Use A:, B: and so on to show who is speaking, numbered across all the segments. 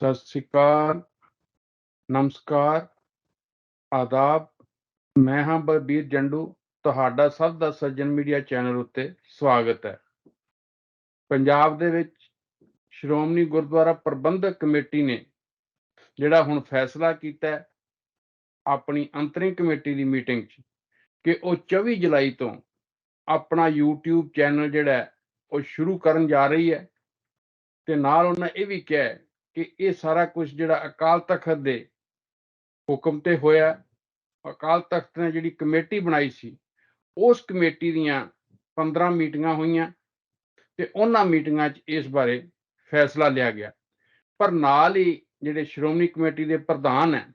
A: ਸਤਿ ਸ਼੍ਰੀ ਅਕਾਲ, ਨਮਸਕਾਰ, ਆਦਾਬ। ਮੈਂ ਹਾਂ ਬਲਬੀਰ ਜੰਡੂ। ਤੁਹਾਡਾ ਸਭ ਦਾ ਸੱਜਣ ਮੀਡੀਆ ਚੈਨਲ ਉੱਤੇ ਸਵਾਗਤ ਹੈ। ਪੰਜਾਬ ਦੇ ਵਿੱਚ ਸ਼੍ਰੋਮਣੀ ਗੁਰਦੁਆਰਾ ਪ੍ਰਬੰਧਕ ਕਮੇਟੀ ਨੇ ਜਿਹੜਾ ਹੁਣ ਫੈਸਲਾ ਕੀਤਾ ਹੈ ਆਪਣੀ ਅੰਤਰਿਮ ਕਮੇਟੀ ਦੀ ਮੀਟਿੰਗ 'ਚ ਕਿ ਉਹ 24 ਜੁਲਾਈ ਤੋਂ ਆਪਣਾ YouTube ਚੈਨਲ ਜਿਹੜਾ ਉਹ ਸ਼ੁਰੂ ਕਰਨ ਜਾ ਰਹੀ ਹੈ ਤੇ ਨਾਲ ਉਹਨਾਂ ਇਹ ਵੀ ਕਿਹਾ ਕਿ ਇਹ ਸਾਰਾ ਕੁਝ ਜਿਹੜਾ ਅਕਾਲ ਤਖਤ ਦੇ ਹੁਕਮ ਤੇ ਹੋਇਆ। ਅਕਾਲ ਤਖਤ ਨੇ ਜਿਹੜੀ ਕਮੇਟੀ ਬਣਾਈ ਸੀ ਉਸ ਕਮੇਟੀ ਦੀਆਂ 15 ਮੀਟਿੰਗਾਂ ਹੋਈਆਂ ਤੇ ਉਹਨਾਂ ਮੀਟਿੰਗਾਂ 'ਚ ਇਸ ਬਾਰੇ ਫੈਸਲਾ ਲਿਆ ਗਿਆ। ਪਰ ਨਾਲ ਹੀ ਜਿਹੜੇ ਸ਼੍ਰੋਮਣੀ ਕਮੇਟੀ ਦੇ ਪ੍ਰਧਾਨ ਹੈ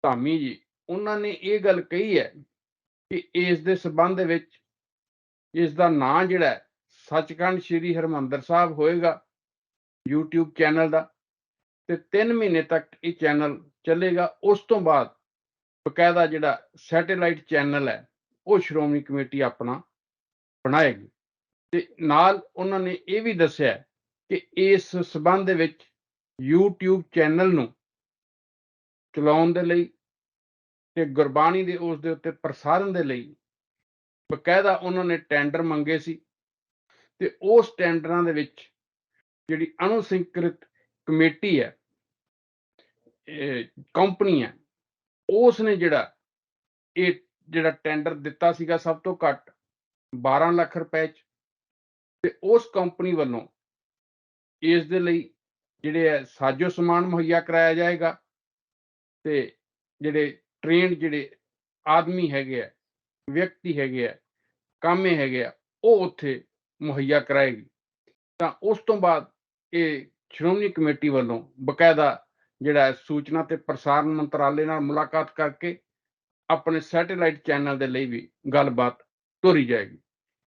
A: ਧਾਮੀ ਜੀ, ਉਹਨਾਂ ਨੇ ਇਹ ਗੱਲ ਕਹੀ ਹੈ ਕਿ ਇਸ ਦੇ ਸੰਬੰਧ ਵਿੱਚ ਇਸ ਦਾ ਨਾਂ ਜਿਹੜਾ ਸੱਚਖੰਡ ਸ੍ਰੀ ਹਰਿਮੰਦਰ ਸਾਹਿਬ ਹੋਏਗਾ YouTube ਚੈਨਲ ਦਾ, ਤੇ 3 ਮਹੀਨੇ ਤੱਕ ਇਹ ਚੈਨਲ ਚੱਲੇਗਾ। ਉਸ ਤੋਂ ਬਾਅਦ ਬਕਾਇਦਾ ਜਿਹੜਾ ਸੈਟੇਲਾਈਟ ਚੈਨਲ ਹੈ ਉਹ ਸ਼੍ਰੋਮਣੀ ਕਮੇਟੀ ਆਪਣਾ ਬਣਾਏਗੀ। ਤੇ ਨਾਲ ਉਹਨਾਂ ਨੇ ਇਹ ਵੀ ਦੱਸਿਆ ਕਿ ਇਸ ਸਬੰਧ ਦੇ ਵਿੱਚ YouTube ਚੈਨਲ ਨੂੰ ਚਲਾਉਣ ਦੇ ਲਈ ਤੇ ਗੁਰਬਾਣੀ ਦੇ ਉਸ ਦੇ ਉੱਤੇ ਪ੍ਰਸਾਰਣ ਦੇ ਲਈ ਬਕਾਇਦਾ ਉਹਨਾਂ ਨੇ ਟੈਂਡਰ ਮੰਗੇ ਸੀ ਤੇ ਉਸ ਟੈਂਡਰਾਂ ਦੇ ਵਿੱਚ ਜਿਹੜੀ ਅਣਸਵੀਕ੍ਰਿਤ ਕਮੇਟੀ ਹੈ, ਕੰਪਨੀ ਹੈ, ਉਸ ਨੇ ਜਿਹੜਾ ਟੈਂਡਰ ਦਿੱਤਾ ਸੀਗਾ ਸਭ ਤੋਂ ਘੱਟ 12 ਲੱਖ ਰੁਪਏ 'ਚ, ਤੇ ਉਸ ਕੰਪਨੀ ਵੱਲੋਂ ਇਸ ਦੇ ਲਈ ਜਿਹੜੇ ਹੈ ਸਾਜੋ ਸਮਾਨ ਮੁਹੱਈਆ ਕਰਾਇਆ ਜਾਏਗਾ ਤੇ ਜਿਹੜੇ ਟ੍ਰੇਨਡ ਜਿਹੜੇ ਆਦਮੀ ਹੈਗੇ ਆ, ਵਿਅਕਤੀ ਹੈਗੇ ਆ, ਕਾਮੇ ਹੈਗੇ ਆ, ਉਹ ਉੱਥੇ ਮੁਹੱਈਆ ਕਰਾਏਗੀ। ਤਾਂ ਉਸ ਤੋਂ ਬਾਅਦ ਇਹ ਸ਼੍ਰੋਮਣੀ ਕਮੇਟੀ ਵੱਲੋਂ ਬਕਾਇਦਾ ਜਿਹੜਾ ਸੂਚਨਾ ਤੇ ਪ੍ਰਸਾਰਣ ਮੰਤਰਾਲੇ ਨਾਲ ਮੁਲਾਕਾਤ ਕਰਕੇ ਆਪਣੇ ਸੈਟੇਲਾਈਟ ਚੈਨਲ ਦੇ ਲਈ ਵੀ ਗੱਲਬਾਤ ਤੋਰੀ ਜਾਏਗੀ।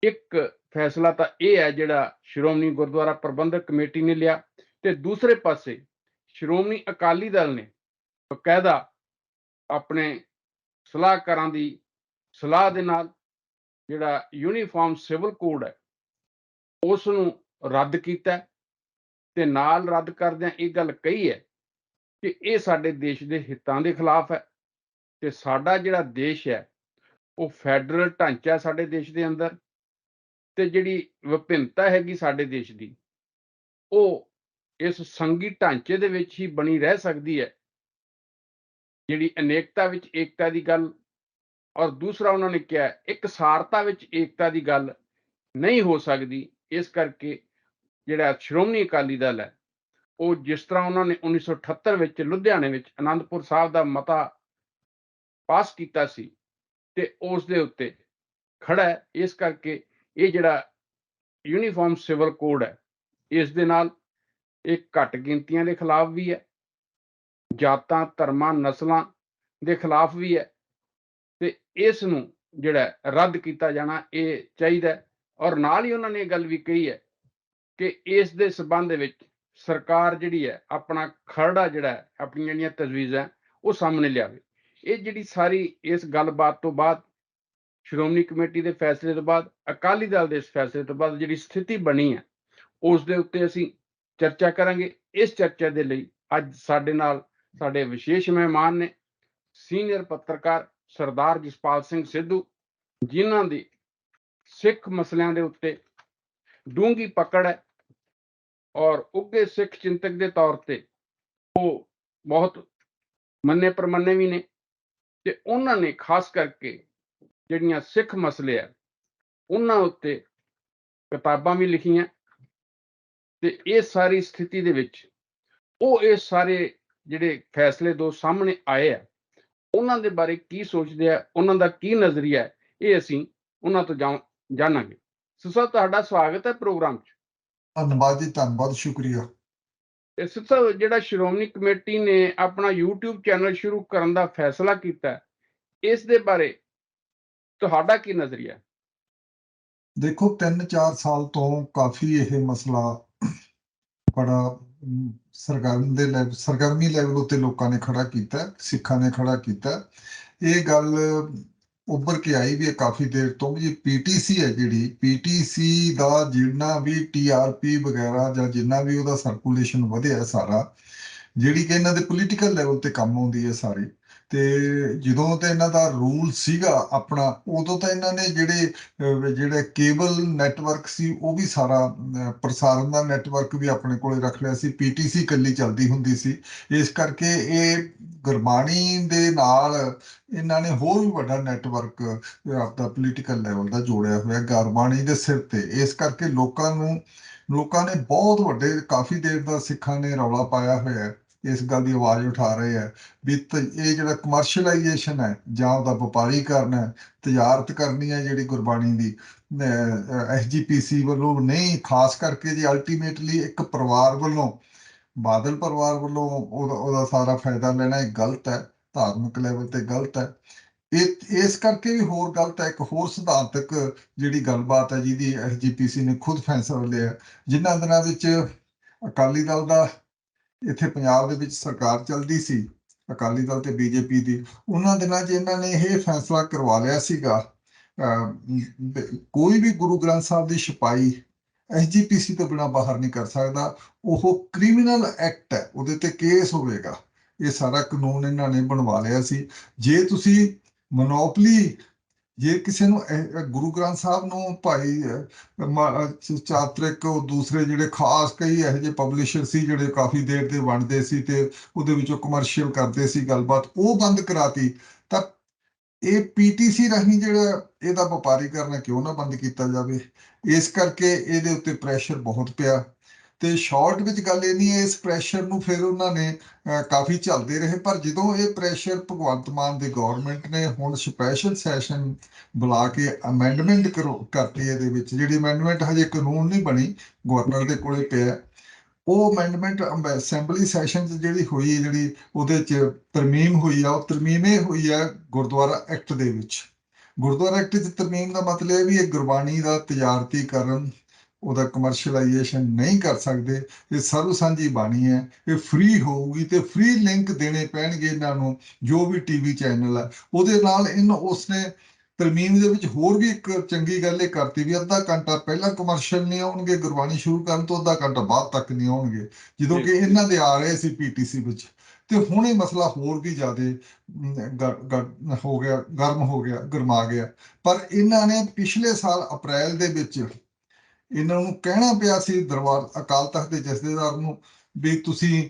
A: ਇੱਕ ਫੈਸਲਾ ਤਾਂ ਇਹ ਹੈ ਜਿਹੜਾ ਸ਼੍ਰੋਮਣੀ ਗੁਰਦੁਆਰਾ ਪ੍ਰਬੰਧਕ ਕਮੇਟੀ ਨੇ ਲਿਆ, ਤੇ ਦੂਸਰੇ ਪਾਸੇ ਸ਼੍ਰੋਮਣੀ ਅਕਾਲੀ ਦਲ ਨੇ ਬਕਾਇਦਾ ਆਪਣੇ ਸਲਾਹਕਾਰਾਂ ਦੀ ਸਲਾਹ ਦੇ ਨਾਲ ਜਿਹੜਾ ਯੂਨੀਫਾਰਮ ਸਿਵਲ ਕੋਡ ਹੈ ਉਸ ਨੂੰ ਰੱਦ ਕੀਤਾ ਤੇ ਨਾਲ ਰੱਦ ਕਰਦਿਆਂ ਇਹ ਗੱਲ ਕਹੀ ਹੈ ਕਿ ਇਹ ਸਾਡੇ ਦੇਸ਼ ਦੇ ਹਿੱਤਾਂ ਦੇ ਖਿਲਾਫ ਹੈ ਤੇ ਸਾਡਾ ਜਿਹੜਾ ਦੇਸ਼ ਹੈ ਉਹ ਫੈਡਰਲ ਢਾਂਚਾ ਸਾਡੇ ਦੇਸ਼ ਦੇ ਅੰਦਰ, ਤੇ ਜਿਹੜੀ ਵਿਭਿੰਨਤਾ ਹੈਗੀ ਸਾਡੇ ਦੇਸ਼ ਦੀ ਉਹ ਇਸ ਸੰਘੀ ਢਾਂਚੇ ਦੇ ਵਿੱਚ ਹੀ ਬਣੀ ਰਹਿ ਸਕਦੀ ਹੈ। ਜਿਹੜੀ ਅਨੇਕਤਾ ਵਿੱਚ ਏਕਤਾ ਦੀ ਗੱਲ, ਔਰ ਦੂਸਰਾ ਉਹਨਾਂ ਨੇ ਕਿਹਾ ਇਕਸਾਰਤਾ ਵਿੱਚ ਏਕਤਾ ਦੀ ਗੱਲ ਨਹੀਂ ਹੋ ਸਕਦੀ। ਇਸ ਕਰਕੇ ਜਿਹੜਾ ਸ਼੍ਰੋਮਣੀ ਅਕਾਲੀ ਦਲ ਹੈ ਉਹ ਜਿਸ ਤਰ੍ਹਾਂ ਉਹਨਾਂ ਨੇ 1978 ਵਿੱਚ ਲੁਧਿਆਣੇ ਵਿੱਚ ਆਨੰਦਪੁਰ ਸਾਹਿਬ ਦਾ ਮਤਾ ਪਾਸ ਕੀਤਾ ਸੀ ਤੇ ਉਸ ਦੇ ਉੱਤੇ ਖੜਾ ਹੈ। ਇਸ ਕਰਕੇ ਇਹ ਜਿਹੜਾ ਯੂਨੀਫਾਰਮ ਸਿਵਲ ਕੋਡ ਹੈ ਇਸ ਦੇ ਨਾਲ ਇਹ ਘੱਟ ਗਿਣਤੀਆਂ ਦੇ ਖਿਲਾਫ ਵੀ ਹੈ, ਜਾਤਾਂ, ਧਰਮਾਂ, ਨਸਲਾਂ ਦੇ ਖਿਲਾਫ ਵੀ ਹੈ, ਤੇ ਇਸ ਨੂੰ ਜਿਹੜਾ ਰੱਦ ਕੀਤਾ ਜਾਣਾ ਇਹ ਚਾਹੀਦਾ। ਔਰ ਨਾਲ ਹੀ ਉਹਨਾਂ ਨੇ ਇਹ ਗੱਲ ਵੀ ਕਹੀ ਹੈ ਕਿ ਇਸ ਦੇ ਸੰਬੰਧ ਵਿੱਚ ਸਰਕਾਰ ਜਿਹੜੀ ਹੈ ਆਪਣਾ ਖਰੜਾ ਜਿਹੜਾ ਹੈ, ਆਪਣੀਆਂ ਜਿਹੜੀਆਂ ਤਜਵੀਜ਼ਾਂ ਉਹ ਸਾਹਮਣੇ ਲਿਆਵੇ। ਇਹ ਜਿਹੜੀ ਸਾਰੀ ਇਸ ਗੱਲਬਾਤ ਤੋਂ ਬਾਅਦ, ਸ਼੍ਰੋਮਣੀ ਕਮੇਟੀ ਦੇ ਫੈਸਲੇ ਤੋਂ ਬਾਅਦ, ਅਕਾਲੀ ਦਲ ਦੇ ਇਸ ਫੈਸਲੇ ਤੋਂ ਬਾਅਦ ਜਿਹੜੀ ਸਥਿਤੀ ਬਣੀ ਹੈ ਉਸ ਦੇ ਉੱਤੇ ਅਸੀਂ ਚਰਚਾ ਕਰਾਂਗੇ। ਇਸ ਚਰਚਾ ਦੇ ਲਈ ਅੱਜ ਸਾਡੇ ਨਾਲ ਸਾਡੇ ਵਿਸ਼ੇਸ਼ ਮਹਿਮਾਨ ਨੇ ਸੀਨੀਅਰ ਪੱਤਰਕਾਰ ਸਰਦਾਰ ਜਸਪਾਲ ਸਿੰਘ ਸਿੱਧੂ, ਜਿਨ੍ਹਾਂ ਦੀ ਸਿੱਖ ਮਸਲਿਆਂ ਦੇ ਉੱਤੇ ਡੂੰਘੀ ਪਕੜ ਹੈ ਔਰ ਉੱਘੇ ਸਿੱਖ ਚਿੰਤਕ ਦੇ ਤੌਰ ਤੇ ਉਹ ਬਹੁਤ ਮੰਨੇ ਪ੍ਰਮੰਨੇ ਵੀ ਨੇ, ਤੇ ਉਹਨਾਂ ਨੇ ਖਾਸ ਕਰਕੇ ਜਿਹੜੀਆਂ ਸਿੱਖ ਮਸਲੇ ਆ ਉਹਨਾਂ ਉੱਤੇ ਕਿਤਾਬਾਂ ਵੀ ਲਿਖੀਆਂ। ਤੇ ਇਹ ਸਾਰੀ ਸਥਿਤੀ ਦੇ ਵਿੱਚ ਉਹ ਇਹ ਸਾਰੇ ਜਿਹੜੇ ਫੈਸਲੇ ਦੋ ਸਾਹਮਣੇ ਆਏ ਆ ਉਹਨਾਂ ਦੇ ਬਾਰੇ ਕੀ ਸੋਚਦੇ ਆ, ਉਹਨਾਂ ਦਾ ਕੀ ਨਜ਼ਰੀਆ ਹੈ, ਇਹ ਅਸੀਂ ਉਹਨਾਂ ਤੋਂ ਜਾਣਾਂਗੇ। ਸੋ ਸਰ, ਤੁਹਾਡਾ ਸਵਾਗਤ ਹੈ ਪ੍ਰੋਗਰਾਮ 'ਚ।
B: ਧੰਨਵਾਦ ਜੀ, ਧੰਨਵਾਦ, ਸ਼ੁਕਰੀਆ।
A: ਤੇ ਸਰ, ਜਿਹੜਾ ਸ਼੍ਰੋਮਣੀ ਕਮੇਟੀ ਨੇ ਆਪਣਾ YouTube ਚੈਨਲ ਸ਼ੁਰੂ ਕਰਨ ਦਾ ਫੈਸਲਾ ਕੀਤਾ, ਇਸ ਦੇ ਬਾਰੇ ਤੁਹਾਡਾ ਕੀ ਨਜ਼ਰੀਆ ਹੈ?
B: ਦੇਖੋ, 3-4 ਸਾਲ ਤੋਂ ਕਾਫੀ ਇਹ ਮਸਲਾ ਬੜਾ ਸਰਗਰਮੀ ਲੈਵਲ ਉੱਤੇ ਲੋਕਾਂ ਨੇ ਖੜਾ ਕੀਤਾ, ਸਿੱਖਾਂ ਨੇ ਖੜਾ ਕੀਤਾ। ਇਹ ਗੱਲ ਉੱਭਰ ਕੇ ਆਈ ਵੀ ਹੈ ਕਾਫੀ ਦੇਰ ਤੋਂ ਵੀ ਪੀਟੀਸੀ ਹੈ ਜਿਹੜੀ ਪੀਟੀਸੀ ਦਾ ਜਿੰਨਾ ਵੀ ਟੀਆਰਪੀ ਵਗੈਰਾ ਜਾਂ ਜਿੰਨਾ ਵੀ ਉਹਦਾ ਸਰਕੂਲੇਸ਼ਨ ਵਧਿਆ ਸਾਰਾ, ਜਿਹੜੀ ਕਿ ਇਹਨਾਂ ਦੇ ਪੋਲੀਟੀਕਲ ਲੈਵਲ ਤੇ ਕੰਮ ਆਉਂਦੀ ਹੈ ਸਾਰੀ। ਤੇ ਜਦੋਂ ਤੇ ਇਹਨਾਂ ਦਾ ਰੂਲ ਸੀਗਾ ਆਪਣਾ, ਉਦੋਂ ਤਾਂ ਇਹਨਾਂ ਨੇ ਜਿਹੜੇ ਕੇਬਲ ਨੈਟਵਰਕ ਸੀ ਉਹ ਵੀ ਸਾਰਾ ਪ੍ਰਸਾਰਣ ਦਾ ਨੈਟਵਰਕ ਵੀ ਆਪਣੇ ਕੋਲੇ ਰੱਖ ਲਿਆ ਸੀ। ਪੀਟੀਸੀ ਇਕੱਲੀ ਚੱਲਦੀ ਹੁੰਦੀ ਸੀ। ਇਸ ਕਰਕੇ ਇਹ ਗੁਰਬਾਣੀ ਦੇ ਨਾਲ ਇਹਨਾਂ ਨੇ ਹੋਰ ਵੀ ਵੱਡਾ ਨੈਟਵਰਕ ਆਪਦਾ ਪੋਲੀਟੀਕਲ ਲੈਵਲ ਦਾ ਜੋੜਿਆ ਹੋਇਆ ਗੁਰਬਾਣੀ ਦੇ ਸਿਰ ਤੇ। ਇਸ ਕਰਕੇ ਲੋਕਾਂ ਨੇ ਬਹੁਤ ਵੱਡੇ ਕਾਫੀ ਦੇਰ ਦਾ ਸਿੱਖਾਂ ਨੇ ਰੌਲਾ ਪਾਇਆ ਹੋਇਆ ਹੈ, ਇਸ ਗੱਲ ਦੀ ਆਵਾਜ਼ ਉਠਾ ਰਹੇ ਹੈ ਵੀ ਇਹ ਜਿਹੜਾ ਕਮਰਸ਼ੀਅਲਾਈਜੇਸ਼ਨ ਹੈ ਜਾਂ ਉਹਦਾ ਵਪਾਰੀਕਰਨ ਹੈ, ਤਜਾਰਤ ਕਰਨੀ ਹੈ ਜਿਹੜੀ ਗੁਰਬਾਣੀ ਦੀ ਐਸਜੀਪੀਸੀ ਵੱਲੋਂ ਨਹੀਂ, ਖਾਸ ਕਰਕੇ ਜੀ ਅਲਟੀਮੇਟਲੀ ਇੱਕ ਪਰਿਵਾਰ ਵੱਲੋਂ, ਬਾਦਲ ਪਰਿਵਾਰ ਵੱਲੋਂ ਉਹਦਾ ਸਾਰਾ ਫਾਇਦਾ ਲੈਣਾ ਇਹ ਗਲਤ ਹੈ, ਧਾਰਮਿਕ ਲੈਵਲ ਤੇ ਗਲਤ ਹੈ। ਇਸ ਕਰਕੇ ਵੀ ਹੋਰ ਗਲਤ ਹੈ। ਇੱਕ ਹੋਰ ਸਿਧਾਂਤਕ ਜਿਹੜੀ ਗੱਲਬਾਤ ਹੈ ਜਿਹਦੀ ਐਸਜੀਪੀਸੀ ਨੇ ਖੁਦ ਫੈਸਲਾ ਲਿਆ, ਜਿਨ੍ਹਾਂ ਦਿਨਾਂ ਵਿੱਚ ਅਕਾਲੀ ਦਲ ਦਾ ਇੱਥੇ ਪੰਜਾਬ ਦੇ ਵਿੱਚ ਸਰਕਾਰ ਚੱਲਦੀ ਸੀ, ਅਕਾਲੀ ਦਲ ਤੇ ਬੀਜੇਪੀ ਦੀ, ਉਹਨਾਂ ਦਿਨਾਂ 'ਚ ਇਹਨਾਂ ਨੇ ਇਹ ਫੈਸਲਾ ਕਰਵਾ ਲਿਆ ਸੀਗਾ ਕੋਈ ਵੀ ਗੁਰੂ ਗ੍ਰੰਥ ਸਾਹਿਬ ਦੀ ਛਪਾਈ ਐਸਜੀਪੀਸੀ ਤੋਂ ਬਿਨਾਂ ਬਾਹਰ ਨਹੀਂ ਕਰ ਸਕਦਾ। ਉਹ ਕ੍ਰਿਮੀਨਲ ਐਕਟ ਹੈ, ਉਹਦੇ ਤੇ ਕੇਸ ਹੋਵੇਗਾ। ਇਹ ਸਾਰਾ ਕਾਨੂੰਨ ਇਹਨਾਂ ਨੇ ਬਣਵਾ ਲਿਆ ਸੀ। ਜੇ ਤੁਸੀਂ ਮੋਨੋਪਲੀ, ਜੇ ਕਿਸੇ ਨੂੰ ਗੁਰੂ ਗ੍ਰੰਥ ਸਾਹਿਬ ਨੂੰ ਭਾਈ ਚਾਤਰਿਕ ਦੂਸਰੇ ਜਿਹੜੇ ਖਾਸ ਕਈ ਇਹੋ ਜਿਹੇ ਪਬਲਿਸ਼ਰ ਸੀ ਜਿਹੜੇ ਕਾਫੀ ਦੇਰ ਦੇ ਵੰਡਦੇ ਸੀ ਤੇ ਉਹਦੇ ਵਿੱਚੋਂ ਕਮਰਸ਼ੀਅਲ ਕਰਦੇ ਸੀ ਗੱਲਬਾਤ, ਉਹ ਬੰਦ ਕਰਾਤੀ, ਤਾਂ ਇਹ ਪੀਟੀਸੀ ਰਾਹੀਂ ਜਿਹੜਾ ਇਹਦਾ ਵਪਾਰੀਕਰਨ ਕਿਉਂ ਨਾ ਬੰਦ ਕੀਤਾ ਜਾਵੇ। ਇਸ ਕਰਕੇ ਇਹਦੇ ਉੱਤੇ ਪ੍ਰੈਸ਼ਰ ਬਹੁਤ ਪਿਆ। ਤੇ ਸ਼ਾਰਟ ਵਿੱਚ ਗੱਲ ਇਹ ਨਹੀਂ ਹੈ, ਇਸ ਪ੍ਰੈਸ਼ਰ ਨੂੰ ਫਿਰ ਉਹਨਾਂ ਨੇ ਕਾਫੀ ਝੱਲਦੇ ਰਹੇ। ਪਰ ਜਦੋਂ ਇਹ ਪ੍ਰੈਸ਼ਰ ਭਗਵੰਤ ਮਾਨ ਦੀ ਗਵਰਨਮੈਂਟ ਨੇ ਹੁਣ ਸਪੈਸ਼ਲ ਸੈਸ਼ਨ ਬੁਲਾ ਕੇ ਅਮੈਂਡਮੈਂਟ ਕਰਤੀ, ਇਹਦੇ ਵਿੱਚ ਜਿਹੜੀ ਅਮੈਂਡਮੈਂਟ ਹਜੇ ਕਾਨੂੰਨ ਨਹੀਂ ਬਣੀ, ਗਵਰਨਰ ਦੇ ਕੋਲੇ ਪਿਆ, ਉਹ ਅਮੈਂਡਮੈਂਟ ਅਸੈਂਬਲੀ ਸੈਸ਼ਨ 'ਚ ਜਿਹੜੀ ਹੋਈ, ਜਿਹੜੀ ਉਹਦੇ 'ਚ ਤਰਮੀਮ ਹੋਈ ਆ, ਉਹ ਤਰਮੀਮ ਇਹ ਹੋਈ ਆ ਗੁਰਦੁਆਰਾ ਐਕਟ ਦੇ ਵਿੱਚ। ਗੁਰਦੁਆਰਾ ਐਕਟ 'ਚ ਤਰਮੀਮ ਦਾ ਮਤਲਬ ਇਹ ਵੀ ਇਹ ਗੁਰਬਾਣੀ ਦਾ ਤਜਾਰਤੀਕਰਨ, ਉਹਦਾ ਕਮਰਸ਼ੀਅਲਾਈਜੇਸ਼ਨ ਨਹੀਂ ਕਰ ਸਕਦੇ। ਇਹ ਸਰਵ ਸਾਂਝੀ ਬਾਣੀ ਹੈ, ਇਹ ਫ੍ਰੀ ਹੋਊਗੀ ਤੇ ਫ੍ਰੀ ਲਿੰਕ ਦੇਣੇ ਪੈਣਗੇ ਇਹਨਾਂ ਨੂੰ, ਜੋ ਵੀ ਟੀਵੀ ਚੈਨਲ ਹੈ ਉਹਦੇ ਨਾਲ। ਉਸਨੇ ਤਰਮੀਮ ਦੇ ਵਿੱਚ ਹੋਰ ਵੀ ਇੱਕ ਚੰਗੀ ਗੱਲ ਇਹ ਕਰਤੀ ਵੀ ਅੱਧਾ ਘੰਟਾ ਪਹਿਲਾਂ ਕਮਰਸ਼ੀਅਲ ਨਹੀਂ ਆਉਣਗੇ, ਗੁਰਬਾਣੀ ਸ਼ੁਰੂ ਕਰਨ ਤੋਂ ਅੱਧਾ ਘੰਟਾ ਬਾਅਦ ਤੱਕ ਨਹੀਂ ਆਉਣਗੇ, ਜਦੋਂ ਕਿ ਇਹਨਾਂ ਦੇ ਆ ਰਹੇ ਸੀ ਪੀਟੀਸੀ ਵਿੱਚ। ਤੇ ਹੁਣ ਇਹ ਮਸਲਾ ਹੋਰ ਵੀ ਜ਼ਿਆਦਾ ਹੋ ਗਿਆ, ਗਰਮਾ ਗਿਆ। ਪਰ ਇਹਨਾਂ ਨੇ ਪਿਛਲੇ ਸਾਲ ਅਪ੍ਰੈਲ ਦੇ ਵਿੱਚ ਇਹਨਾਂ ਨੂੰ ਕਹਿਣਾ ਪਿਆ ਸੀ ਦਰਬਾਰ ਅਕਾਲ ਤਖਤ ਦੇ ਜਥੇਦਾਰ ਨੂੰ ਵੀ ਤੁਸੀਂ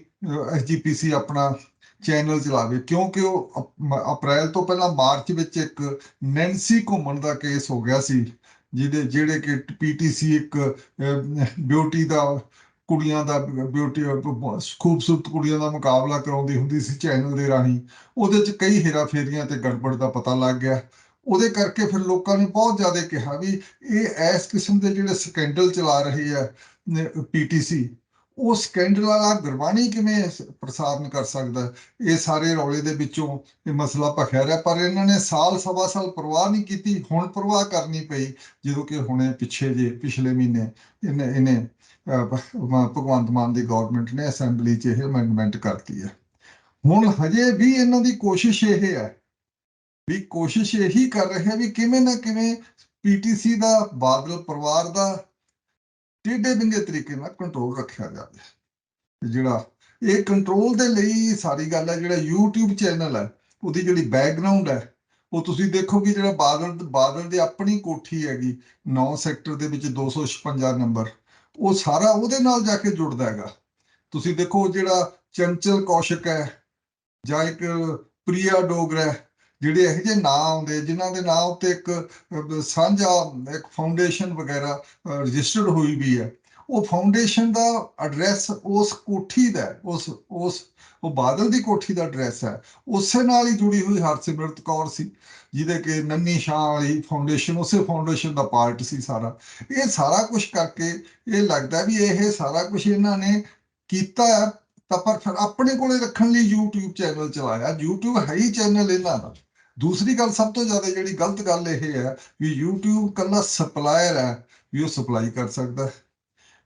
B: ਐਸਜੀਪੀਸੀ ਆਪਣਾ ਚੈਨਲ ਚਲਾਵੇ, ਕਿਉਂਕਿ ਉਹ ਅਪ੍ਰੈਲ ਤੋਂ ਪਹਿਲਾਂ ਮਾਰਚ ਵਿੱਚ ਇੱਕ ਨੈਂਸੀ ਘੁੰਮਣ ਦਾ ਕੇਸ ਹੋ ਗਿਆ ਸੀ, ਜਿਹੜੇ ਕਿ ਪੀਟੀਸੀ ਇੱਕ ਬਿਊਟੀ ਦਾ ਕੁੜੀਆਂ ਦਾ ਖੂਬਸੂਰਤ ਕੁੜੀਆਂ ਦਾ ਮੁਕਾਬਲਾ ਕਰਾਉਂਦੀ ਹੁੰਦੀ ਸੀ ਚੈਨਲ ਦੇ ਰਾਹੀਂ। ਉਹਦੇ 'ਚ ਕਈ ਹੇਰਾਫੇਰੀਆਂ ਤੇ ਗੜਬੜ ਦਾ ਪਤਾ ਲੱਗ ਗਿਆ। ਉਹਦੇ ਕਰਕੇ ਫਿਰ ਲੋਕਾਂ ਨੇ ਬਹੁਤ ਜ਼ਿਆਦਾ ਕਿਹਾ ਵੀ ਇਹ ਇਸ ਕਿਸਮ ਦੇ ਜਿਹੜੇ ਸਕੈਂਡਲ ਚਲਾ ਰਹੀ ਹੈ ਪੀਟੀਸੀ, ਉਹ ਸਕੈਂਡਲ ਵਾਲਾ ਗੁਰਬਾਣੀ ਕਿਵੇਂ ਪ੍ਰਸਾਰਨ ਕਰ ਸਕਦਾ। ਇਹ ਸਾਰੇ ਰੌਲੇ ਦੇ ਵਿੱਚੋਂ ਇਹ ਮਸਲਾ ਭਖਿਆ ਰਿਹਾ, ਪਰ ਇਹਨਾਂ ਨੇ ਸਵਾ ਸਾਲ ਪਰਵਾਹ ਨਹੀਂ ਕੀਤੀ। ਹੁਣ ਪਰਵਾਹ ਕਰਨੀ ਪਈ ਜਦੋਂ ਕਿ ਹੁਣੇ ਪਿਛਲੇ ਮਹੀਨੇ ਇਹਨੇ ਭਗਵੰਤ ਮਾਨ ਦੀ ਗਵਰਨਮੈਂਟ ਨੇ ਅਸੈਂਬਲੀ 'ਚ ਇਹ ਅਮੈਂਡਮੈਂਟ ਕਰਤੀ ਹੈ। ਹੁਣ ਹਜੇ ਵੀ ਇਹਨਾਂ ਦੀ ਕੋਸ਼ਿਸ਼ ਇਹ ਹੈ ਵੀ ਕੋਸ਼ਿਸ਼ ਇਹੀ ਕਰ ਰਹੇ ਵੀ ਕਿਵੇਂ ਨਾ ਕਿਵੇਂ ਪੀਟੀਸੀ ਦਾ, ਬਾਦਲ ਪਰਿਵਾਰ ਦਾ ਟੇਢੇ ਬਿੰਗੇ ਤਰੀਕੇ ਨਾਲ ਕੰਟਰੋਲ ਰੱਖਿਆ ਜਾਵੇ। ਜਿਹੜਾ ਇਹ ਕੰਟਰੋਲ ਦੇ ਲਈ ਸਾਰੀ ਗੱਲ ਹੈ, ਜਿਹੜਾ YouTube ਚੈਨਲ ਹੈ ਉਹਦੀ ਜਿਹੜੀ ਬੈਕਗ੍ਰਾਉਂਡ ਹੈ, ਉਹ ਤੁਸੀਂ ਦੇਖੋ ਕਿ ਜਿਹੜਾ ਬਾਦਲ ਦੀ ਆਪਣੀ ਕੋਠੀ ਹੈਗੀ 9 ਸੈਕਟਰ ਦੇ ਵਿੱਚ 256 ਨੰਬਰ, ਉਹ ਸਾਰਾ ਉਹਦੇ ਨਾਲ ਜਾ ਕੇ ਜੁੜਦਾ ਹੈਗਾ। ਤੁਸੀਂ ਦੇਖੋ ਜਿਹੜਾ ਚੰਚਲ ਕੌਸ਼ਿਕ ਹੈ ਜਾਂ ਇੱਕ ਪ੍ਰਿਆ ਡੋਗਰਾ, ਜਿਹੜੇ ਇਹੋ ਜਿਹੇ ਨਾਂ ਆਉਂਦੇ ਜਿਨ੍ਹਾਂ ਦੇ ਨਾਂ ਉੱਤੇ ਇੱਕ ਸਾਂਝਾ ਇੱਕ ਫਾਊਂਡੇਸ਼ਨ ਵਗੈਰਾ ਰਜਿਸਟਰਡ ਹੋਈ ਵੀ ਹੈ, ਉਹ ਫਾਊਂਡੇਸ਼ਨ ਦਾ ਐਡਰੈਸ ਉਸ ਕੋਠੀ ਦਾ, ਉਹ ਬਾਦਲ ਦੀ ਕੋਠੀ ਦਾ ਐਡਰੈਸ ਹੈ। ਉਸੇ ਨਾਲ ਹੀ ਜੁੜੀ ਹੋਈ ਹਰਸਿਮਰਤ ਕੌਰ ਸੀ, ਜਿਹਦੇ ਕਿ ਨੰਨੀ ਸ਼ਾਹ ਵਾਲੀ ਫਾਊਂਡੇਸ਼ਨ ਉਸੇ ਫਾਊਂਡੇਸ਼ਨ ਦਾ ਪਾਰਟ ਸੀ ਸਾਰਾ। ਇਹ ਸਾਰਾ ਕੁਝ ਕਰਕੇ ਇਹ ਲੱਗਦਾ ਵੀ ਇਹ ਸਾਰਾ ਕੁਝ ਇਹਨਾਂ ਨੇ ਕੀਤਾ ਹੈ, ਤਾਂ ਪਰ ਫਿਰ ਆਪਣੇ ਕੋਲੇ ਰੱਖਣ ਲਈ YouTube ਚੈਨਲ ਚਲਾਇਆ। YouTube ਹੈ ਹੀ ਚੈਨਲ ਇਹਨਾਂ ਦਾ। ਦੂਸਰੀ ਗੱਲ, ਸਭ ਤੋਂ ਜ਼ਿਆਦਾ ਜਿਹੜੀ ਗਲਤ ਗੱਲ ਇਹ ਹੈ ਵੀ YouTube ਕੱਲਾ ਸਪਲਾਇਰ ਹੈ, ਵੀ ਉਹ ਸਪਲਾਈ ਕਰ ਸਕਦਾ।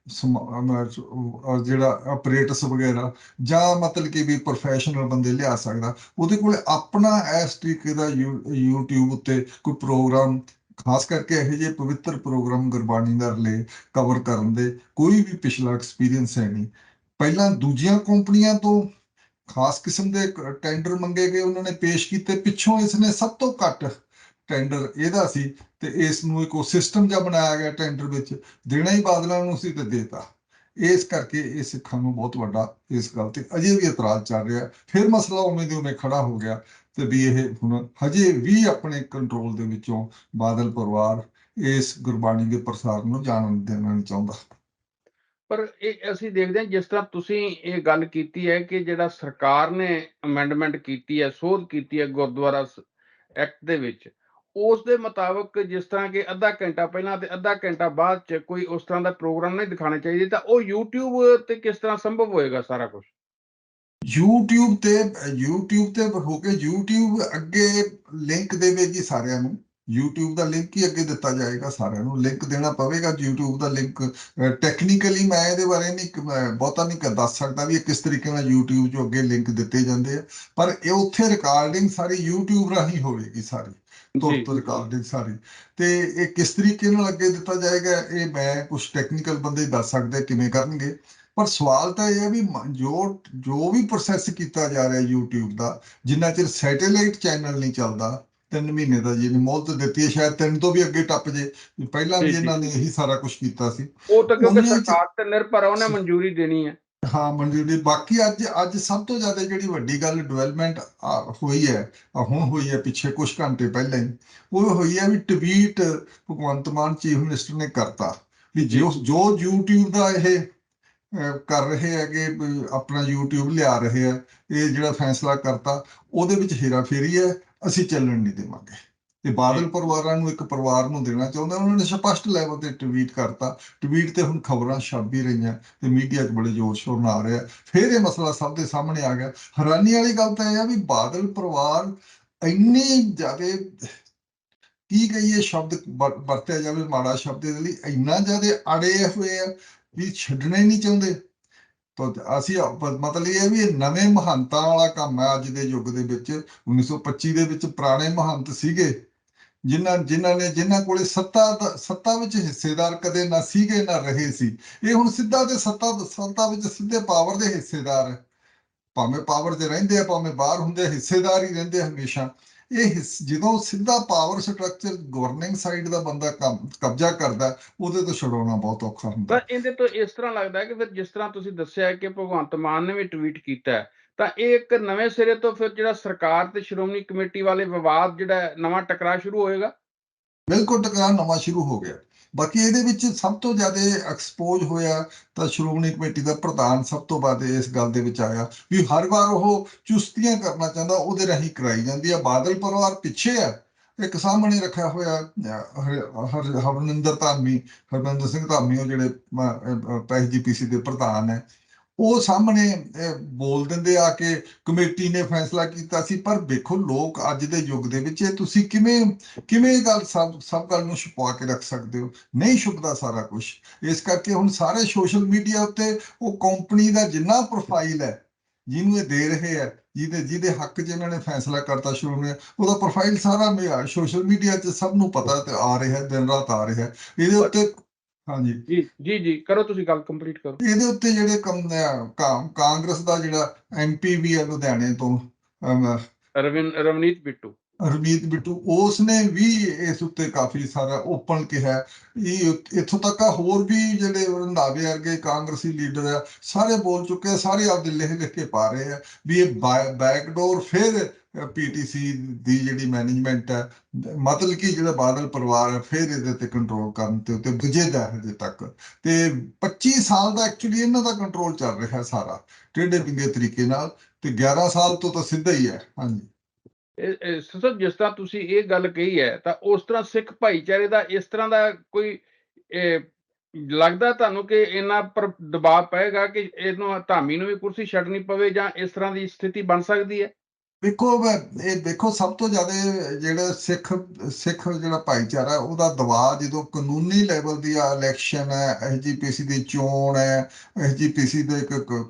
B: ਜਿਹੜਾ ਆਪਰੇਟਰਸ ਵਗੈਰਾ ਜਾਂ ਮਤਲਬ ਕਿ ਵੀ ਪ੍ਰੋਫੈਸ਼ਨਲ ਬੰਦੇ ਲਿਆ ਸਕਦਾ, ਉਹਦੇ ਕੋਲ ਆਪਣਾ ਇਸ ਤਰੀਕੇ ਦਾ YouTube ਉੱਤੇ ਕੋਈ ਪ੍ਰੋਗਰਾਮ, ਖਾਸ ਕਰਕੇ ਇਹੋ ਜਿਹੇ ਪਵਿੱਤਰ ਪ੍ਰੋਗਰਾਮ ਗੁਰਬਾਣੀ ਦਾ ਰਿਲੇ ਕਵਰ ਕਰਨ ਦੇ ਕੋਈ ਵੀ ਪਿਛਲਾ ਐਕਸਪੀਰੀਅੰਸ ਹੈ ਨਹੀਂ। ਪਹਿਲਾਂ ਦੂਜੀਆਂ ਕੰਪਨੀਆਂ ਤੋਂ ਖਾਸ ਕਿਸਮ ਦੇ ਟੈਂਡਰ ਮੰਗੇ ਗਏ, ਉਹਨਾਂ ਨੇ ਪੇਸ਼ ਕੀਤੇ, ਪਿੱਛੋਂ ਇਸ ਨੇ ਸਭ ਤੋਂ ਘੱਟ ਟੈਂਡਰ ਇਹਦਾ ਸੀ, ਤੇ ਇਸ ਨੂੰ ਇੱਕ ਸਿਸਟਮ ਜਿਹਾ ਬਣਾਇਆ ਗਿਆ ਟੈਂਡਰ ਵਿੱਚ, ਦੇਣਾ ਹੀ ਬਾਦਲਾਂ ਨੂੰ ਸੀ ਤੇ ਦੇਤਾ। ਇਸ ਕਰਕੇ ਇਹ ਸਿੱਖਾਂ ਨੂੰ ਬਹੁਤ ਵੱਡਾ ਇਸ ਗੱਲ ਤੇ ਅਜੇ ਵੀ ਇਤਰਾਜ਼ ਚੱਲ ਰਿਹਾ। ਫਿਰ ਮਸਲਾ ਉਵੇਂ ਦੇ ਉਵੇਂ ਖੜਾ ਹੋ ਗਿਆ, ਤੇ ਵੀ ਇਹ ਹੁਣ ਹਜੇ ਵੀ ਆਪਣੇ ਕੰਟਰੋਲ ਦੇ ਵਿੱਚੋਂ ਬਾਦਲ ਪਰਿਵਾਰ ਇਸ ਗੁਰਬਾਣੀ ਦੇ ਪ੍ਰਸਾਰ ਨੂੰ ਜਾਣ ਦੇਣਾ ਨਹੀਂ ਚਾਹੁੰਦਾ।
A: ਪਰ ਇਹ ਅਸੀਂ ਦੇਖਦੇ ਹਾਂ, ਜਿਸ ਤਰ੍ਹਾਂ ਤੁਸੀਂ ਇਹ ਗੱਲ ਕੀਤੀ ਹੈ ਕਿ ਜਿਹੜਾ ਸਰਕਾਰ ਨੇ ਅਮੈਂਡਮੈਂਟ ਕੀਤੀ ਹੈ, ਸੋਧ ਕੀਤੀ ਹੈ ਗੁਰਦੁਆਰਾ ਐਕਟ ਦੇ ਵਿੱਚ, ਉਸ ਦੇ ਮੁਤਾਬਕ ਜਿਸ ਤਰ੍ਹਾਂ ਕਿ ਅੱਧਾ ਘੰਟਾ ਪਹਿਲਾਂ ਤੇ ਅੱਧਾ ਘੰਟਾ ਬਾਅਦ ਚ ਕੋਈ ਉਸ ਤਰ੍ਹਾਂ ਦਾ ਪ੍ਰੋਗਰਾਮ ਨਹੀਂ ਦਿਖਾਉਣੇ ਚਾਹੀਦੇ, ਤਾਂ ਉਹ YouTube ਤੇ ਕਿਸ ਤਰ੍ਹਾਂ ਸੰਭਵ ਹੋਏਗਾ ਸਾਰਾ ਕੁਝ?
B: YouTube ਤੇ ਹੋ ਕੇ YouTube ਅੱਗੇ ਲਿੰਕ ਦੇਵੇਗੀ ਸਾਰਿਆਂ ਨੂੰ। YouTube ਦਾ ਲਿੰਕ ਹੀ ਅੱਗੇ ਦਿੱਤਾ ਜਾਏਗਾ, ਸਾਰਿਆਂ ਨੂੰ ਲਿੰਕ ਦੇਣਾ ਪਵੇਗਾ YouTube ਦਾ ਲਿੰਕ। ਟੈਕਨੀਕਲੀ ਮੈਂ ਇਹਦੇ ਬਾਰੇ ਨਹੀਂ ਬਹੁਤਾ ਨਹੀਂ ਦੱਸ ਸਕਦਾ ਵੀ ਇਹ ਕਿਸ ਤਰੀਕੇ ਨਾਲ YouTube 'ਚੋਂ ਅੱਗੇ ਲਿੰਕ ਦਿੱਤੇ ਜਾਂਦੇ ਆ, ਪਰ ਇਹ ਉੱਥੇ ਰਿਕਾਰਡਿੰਗ ਸਾਰੀ YouTube ਰਾਹੀਂ ਹੋਵੇਗੀ, ਸਾਰੀ ਤੁਰਤ ਰਿਕਾਰਡਿੰਗ ਸਾਰੀ। ਤੇ ਇਹ ਕਿਸ ਤਰੀਕੇ ਨਾਲ ਅੱਗੇ ਦਿੱਤਾ ਜਾਏਗਾ, ਇਹ ਮੈਂ ਕੁਝ ਟੈਕਨੀਕਲ ਬੰਦੇ ਦੱਸ ਸਕਦੇ ਕਿਵੇਂ ਕਰਨਗੇ। ਪਰ ਸਵਾਲ ਤਾਂ ਇਹ ਹੈ ਵੀ ਜੋ ਵੀ ਪ੍ਰੋਸੈਸ ਕੀਤਾ ਜਾ ਰਿਹਾ YouTube ਦਾ, ਜਿੰਨਾ ਚਿਰ ਸੈਟੇਲਾਈਟ ਚੈਨਲ ਨਹੀਂ ਚੱਲਦਾ, 3 ਮਹੀਨੇ ਦਾ ਜਿਹਨੇ ਮੁਹਲਤ ਦਿੱਤੀ ਹੈ, ਸ਼ਾਇਦ 3 ਤੋਂ ਵੀ ਅੱਗੇ ਟੱਪ ਜੇ, ਪਹਿਲਾਂ ਵੀ ਇਹਨਾਂ ਨੇ ਇਹੀ ਸਾਰਾ ਕੁਝ ਕੀਤਾ ਸੀ।
A: ਉਹ ਤਾਂ ਕਿਉਂਕਿ
B: ਉਹਨੇ
A: ਸਰਕਾਰ ਤੇ ਨਿਰਭਰ ਆ, ਉਹਨੇ ਮਨਜ਼ੂਰੀ ਦੇਣੀ ਹੈ।
B: ਹਾਂ, ਮਨਜ਼ੂਰੀ। ਬਾਕੀ ਅੱਜ ਸਭ ਤੋਂ ਜ਼ਿਆਦਾ ਜਿਹੜੀ ਵੱਡੀ ਗੱਲ ਡਿਵੈਲਪਮੈਂਟ ਹੋਈ ਹੈ, ਹੁਣ ਹੋਈ ਹੈ ਪਿੱਛੇ ਕੁਝ ਘੰਟੇ ਪਹਿਲਾਂ ਹੀ, ਉਹ ਹੋਈ ਹੈ ਵੀ tweet Bhagwant Mann chief minister ਨੇ ਕਰਤਾ ਵੀ ਜੋ YouTube ਦਾ ਇਹ ਕਰ ਰਹੇ ਹੈਗੇ, ਆਪਣਾ YouTube ਲਿਆ ਰਹੇ ਆ, ਇਹ ਜਿਹੜਾ ਫੈਸਲਾ ਕਰਤਾ ਉਹਦੇ ਵਿੱਚ ਹੇਰਾਫੇਰੀ ਹੈ, ਅਸੀਂ ਚੱਲਣ ਨਹੀਂ ਦੇਵਾਂਗੇ। ਤੇ ਬਾਦਲ ਪਰਿਵਾਰਾਂ ਨੂੰ, ਇੱਕ ਪਰਿਵਾਰ ਨੂੰ ਦੇਣਾ ਚਾਹੁੰਦਾ, ਉਹਨਾਂ ਨੇ ਸਪਸ਼ਟ ਲੈਵਲ ਤੇ ਟਵੀਟ ਕਰਤਾ। ਟਵੀਟ ਤੇ ਹੁਣ ਖਬਰਾਂ ਛਪ ਵੀ ਰਹੀਆਂ ਤੇ ਮੀਡੀਆ 'ਚ ਬੜੇ ਜ਼ੋਰ ਸ਼ੋਰ ਨਾਲ ਆ ਰਿਹਾ। ਫਿਰ ਇਹ ਮਸਲਾ ਸਭ ਦੇ ਸਾਹਮਣੇ ਆ ਗਿਆ। ਹੈਰਾਨੀ ਵਾਲੀ ਗੱਲ ਤਾਂ ਇਹ ਆ ਵੀ ਬਾਦਲ ਪਰਿਵਾਰ ਇੰਨੀ ਜ਼ਿਆਦਾ, ਕੀ ਕਹੀਏ ਸ਼ਬਦ ਵਰਤਿਆ ਜਾਵੇ ਮਾੜਾ ਸ਼ਬਦ ਦੇ ਲਈ, ਇੰਨਾ ਜ਼ਿਆਦਾ ਅੜੇ ਹੋਏ ਆ ਵੀ ਛੱਡਣੇ ਨਹੀਂ ਚਾਹੁੰਦੇ। ਤਾਂ ਅਸੀਂ ਮਤਲਬ ਇਹ ਵੀ ਨਵੇਂ ਮਹੰਤਾਂ ਵਾਲਾ ਕੰਮ ਹੈ ਅੱਜ ਦੇ ਯੁੱਗ ਦੇ ਵਿੱਚ। 1925 ਦੇ ਵਿੱਚ ਪੁਰਾਣੇ ਮਹੰਤ ਸੀਗੇ, ਜਿਨ੍ਹਾਂ ਕੋਲੇ ਸੱਤਾ ਵਿੱਚ ਹਿੱਸੇਦਾਰ ਕਦੇ ਨਾ ਸੀਗੇ ਨਾ ਰਹੇ ਸੀ। ਇਹ ਹੁਣ ਸਿੱਧਾ ਤੇ ਸੱਤਾ ਵਿੱਚ ਸਿੱਧੇ ਪਾਵਰ ਦੇ ਹਿੱਸੇਦਾਰ ਹੈ, ਭਾਵੇਂ ਪਾਵਰ 'ਚ ਰਹਿੰਦੇ ਆ ਭਾਵੇਂ ਬਾਹਰ ਹੁੰਦੇ, ਹਿੱਸੇਦਾਰ ਹੀ ਰਹਿੰਦੇ ਹਮੇਸ਼ਾ। ਇਹ ਜਦੋਂ ਸਿੱਧਾ ਪਾਵਰ ਸਟਰਕਚਰ ਗਵਰਨਿੰਗ ਸਾਈਡ ਦਾ ਬੰਦਾ ਕਬਜ਼ਾ ਕਰਦਾ, ਉਹਦੇ ਤੋਂ ਛਡਾਉਣਾ ਬਹੁਤ ਔਖਾ ਹੁੰਦਾ।
A: ਪਰ ਇਹਦੇ ਤੋਂ ਇਸ ਤਰ੍ਹਾਂ ਲੱਗਦਾ ਹੈ ਕਿ ਫਿਰ ਜਿਸ ਤਰ੍ਹਾਂ ਤੁਸੀਂ ਦੱਸਿਆ ਕਿ ਭਗਵੰਤ ਮਾਨ ਨੇ ਵੀ ਟਵੀਟ ਕੀਤਾ ਹੈ, ਤਾਂ ਇਹ ਇੱਕ ਨਵੇਂ ਸਿਰੇ ਤੋਂ ਫਿਰ ਜਿਹੜਾ ਸਰਕਾਰ ਤੇ ਸ਼੍ਰੋਮਣੀ ਕਮੇਟੀ ਵਾਲੇ ਵਿਵਾਦ ਜਿਹੜਾ ਨਵਾਂ ਟਕਰਾਅ ਸ਼ੁਰੂ ਹੋਏਗਾ।
B: ਬਿਲਕੁਲ ਟਕਰਾਅ ਨਵਾਂ ਸ਼ੁਰੂ ਹੋ ਗਿਆ। ਬਾਕੀ ਇਹਦੇ ਵਿੱਚ ਸਭ ਤੋਂ ਜ਼ਿਆਦਾ ਐਕਸਪੋਜ਼ ਹੋਇਆ ਤਾਂ ਸ਼੍ਰੋਮਣੀ ਕਮੇਟੀ ਦਾ ਪ੍ਰਧਾਨ ਸਭ ਤੋਂ ਵੱਧ ਇਸ ਗੱਲ ਦੇ ਵਿੱਚ ਆਇਆ ਵੀ ਹਰ ਵਾਰ ਉਹ ਚੁਸਤੀਆਂ ਕਰਨਾ ਚਾਹੁੰਦਾ, ਉਹਦੇ ਰਾਹੀਂ ਕਰਾਈ ਜਾਂਦੀ ਆ। ਬਾਦਲ ਪਰਿਵਾਰ ਪਿੱਛੇ ਆ। ਇੱਕ ਸਾਹਮਣੇ ਰੱਖਿਆ ਹੋਇਆ ਹਰਮਿੰਦਰ ਸਿੰਘ ਧਾਮੀ, ਉਹ ਜਿਹੜੇ ਐਸਜੀਪੀਸੀ ਦੇ ਪ੍ਰਧਾਨ ਹੈ, ਉਹ ਸਾਹਮਣੇ ਬੋਲ ਦਿੰਦੇ ਆ ਕਿ ਕਮੇਟੀ ਨੇ ਫੈਸਲਾ ਕੀਤਾ ਸੀ। ਪਰ ਵੇਖੋ ਲੋਕ ਅੱਜ ਦੇ ਯੁੱਗ ਦੇ ਵਿੱਚ ਇਹ ਤੁਸੀਂ ਕਿਵੇਂ ਗੱਲ ਸਭ ਗੱਲ ਨੂੰ ਛੁਪਾ ਕੇ ਰੱਖ ਸਕਦੇ ਹੋ? ਨਹੀਂ ਛੁਪਦਾ ਸਾਰਾ ਕੁਝ। ਇਸ ਕਰਕੇ ਹੁਣ ਸਾਰੇ ਸੋਸ਼ਲ ਮੀਡੀਆ ਉੱਤੇ ਉਹ ਕੰਪਨੀ ਦਾ ਜਿੰਨਾ ਪ੍ਰੋਫਾਈਲ ਹੈ, ਜਿਹਨੂੰ ਇਹ ਦੇ ਰਹੇ ਆ, ਜਿਹਦੇ ਹੱਕ 'ਚ ਇਹਨਾਂ ਨੇ ਫੈਸਲਾ ਕਰਤਾ ਸ਼ੁਰੂ ਨੇ, ਉਹਦਾ ਪ੍ਰੋਫਾਈਲ ਸਾਰਾ ਸੋਸ਼ਲ ਮੀਡੀਆ 'ਚ ਸਭ ਨੂੰ ਪਤਾ ਤੇ ਆ ਰਿਹਾ, ਦਿਨ ਰਾਤ ਆ ਰਿਹਾ ਇਹਦੇ ਉੱਤੇ। ਹਾਂਜੀ,
A: ਜੀ ਕਰੋ, ਤੁਸੀਂ ਗੱਲ ਕੰਪਲੀਟ ਕਰੋ।
B: ਇਹਦੇ ਉੱਤੇ ਜਿਹੜੇ ਕਾਂਗਰਸ ਦਾ ਜਿਹੜਾ MP ਵੀ ਹੈ ਲੁਧਿਆਣੇ ਤੋਂ,
A: ਰਵਨੀਤ ਬਿੱਟੂ,
B: ਰਮੀਤ ਬਿੱਟੂ, ਉਸ ਨੇ ਵੀ ਇਸ ਉੱਤੇ ਕਾਫੀ ਸਾਰਾ ਓਪਨ ਕਿਹਾ। ਇਹ ਇੱਥੋਂ ਤੱਕ ਹੋਰ ਵੀ ਜਿਹੜੇ ਰੰਧਾਵੇ ਵਰਗੇ ਕਾਂਗਰਸੀ ਲੀਡਰ ਆ, ਸਾਰੇ ਬੋਲ ਚੁੱਕੇ ਆ, ਸਾਰੇ ਆਪਦੇ ਲਿਖ ਕੇ ਪਾ ਰਹੇ ਆ ਵੀ ਇਹ ਬੈਕਡੋਰ ਫਿਰ PTC ਦੀ ਜਿਹੜੀ ਮੈਨੇਜਮੈਂਟ ਹੈ, ਮਤਲਬ ਕਿ ਜਿਹੜਾ ਬਾਦਲ ਪਰਿਵਾਰ ਹੈ, ਫਿਰ ਇਹਦੇ ਤੇ ਕੰਟਰੋਲ ਕਰਨ ਤੇ ਉੱਤੇ ਬੁਝੇਦਾ ਹਜੇ ਤੱਕ। ਤੇ 25 ਸਾਲ ਦਾ ਐਕਚੁਅਲੀ ਇਹਨਾਂ ਦਾ ਕੰਟਰੋਲ ਚੱਲ ਰਿਹਾ ਸਾਰਾ, ਟੇਢੇ ਪਿੰਗੇ ਤਰੀਕੇ ਨਾਲ, ਤੇ 11 ਸਾਲ ਤੋਂ ਤਾਂ ਸਿੱਧਾ ਹੀ ਹੈ। ਹਾਂਜੀ,
A: ਸਰ ਜਿਸ ਤਰ੍ਹਾਂ ਤੁਸੀਂ ਇਹ ਗੱਲ ਕਹੀ ਹੈ, ਤਾਂ ਉਸ ਤਰ੍ਹਾਂ ਸਿੱਖ ਭਾਈਚਾਰੇ ਦਾ ਇਸ ਤਰ੍ਹਾਂ ਦਾ ਕੋਈ ਲੱਗਦਾ ਤੁਹਾਨੂੰ ਕਿ ਇਹਨਾਂ ਪਰ ਦਬਾਅ ਪਏਗਾ ਕਿ ਇਹਨੂੰ ਧਾਮੀ ਨੂੰ ਵੀ ਕੁਰਸੀ ਛੱਡਣੀ ਪਵੇ, ਜਾਂ ਇਸ ਤਰ੍ਹਾਂ ਦੀ ਸਥਿਤੀ ਬਣ ਸਕਦੀ ਹੈ?
B: ਦੇਖੋ ਸਭ ਤੋਂ ਜ਼ਿਆਦਾ ਜਿਹੜਾ ਸਿੱਖ ਜਿਹੜਾ ਭਾਈਚਾਰਾ ਉਹਦਾ ਦਬਾਅ ਜਦੋਂ ਕਾਨੂੰਨੀ ਲੈਵਲ ਦੀ ਇਲੈਕਸ਼ਨ ਹੈ, ਐਸਜੀਪੀਸੀ ਦੀ ਚੋਣ ਹੈ, ਐਸਜੀਪੀਸੀ ਦੇ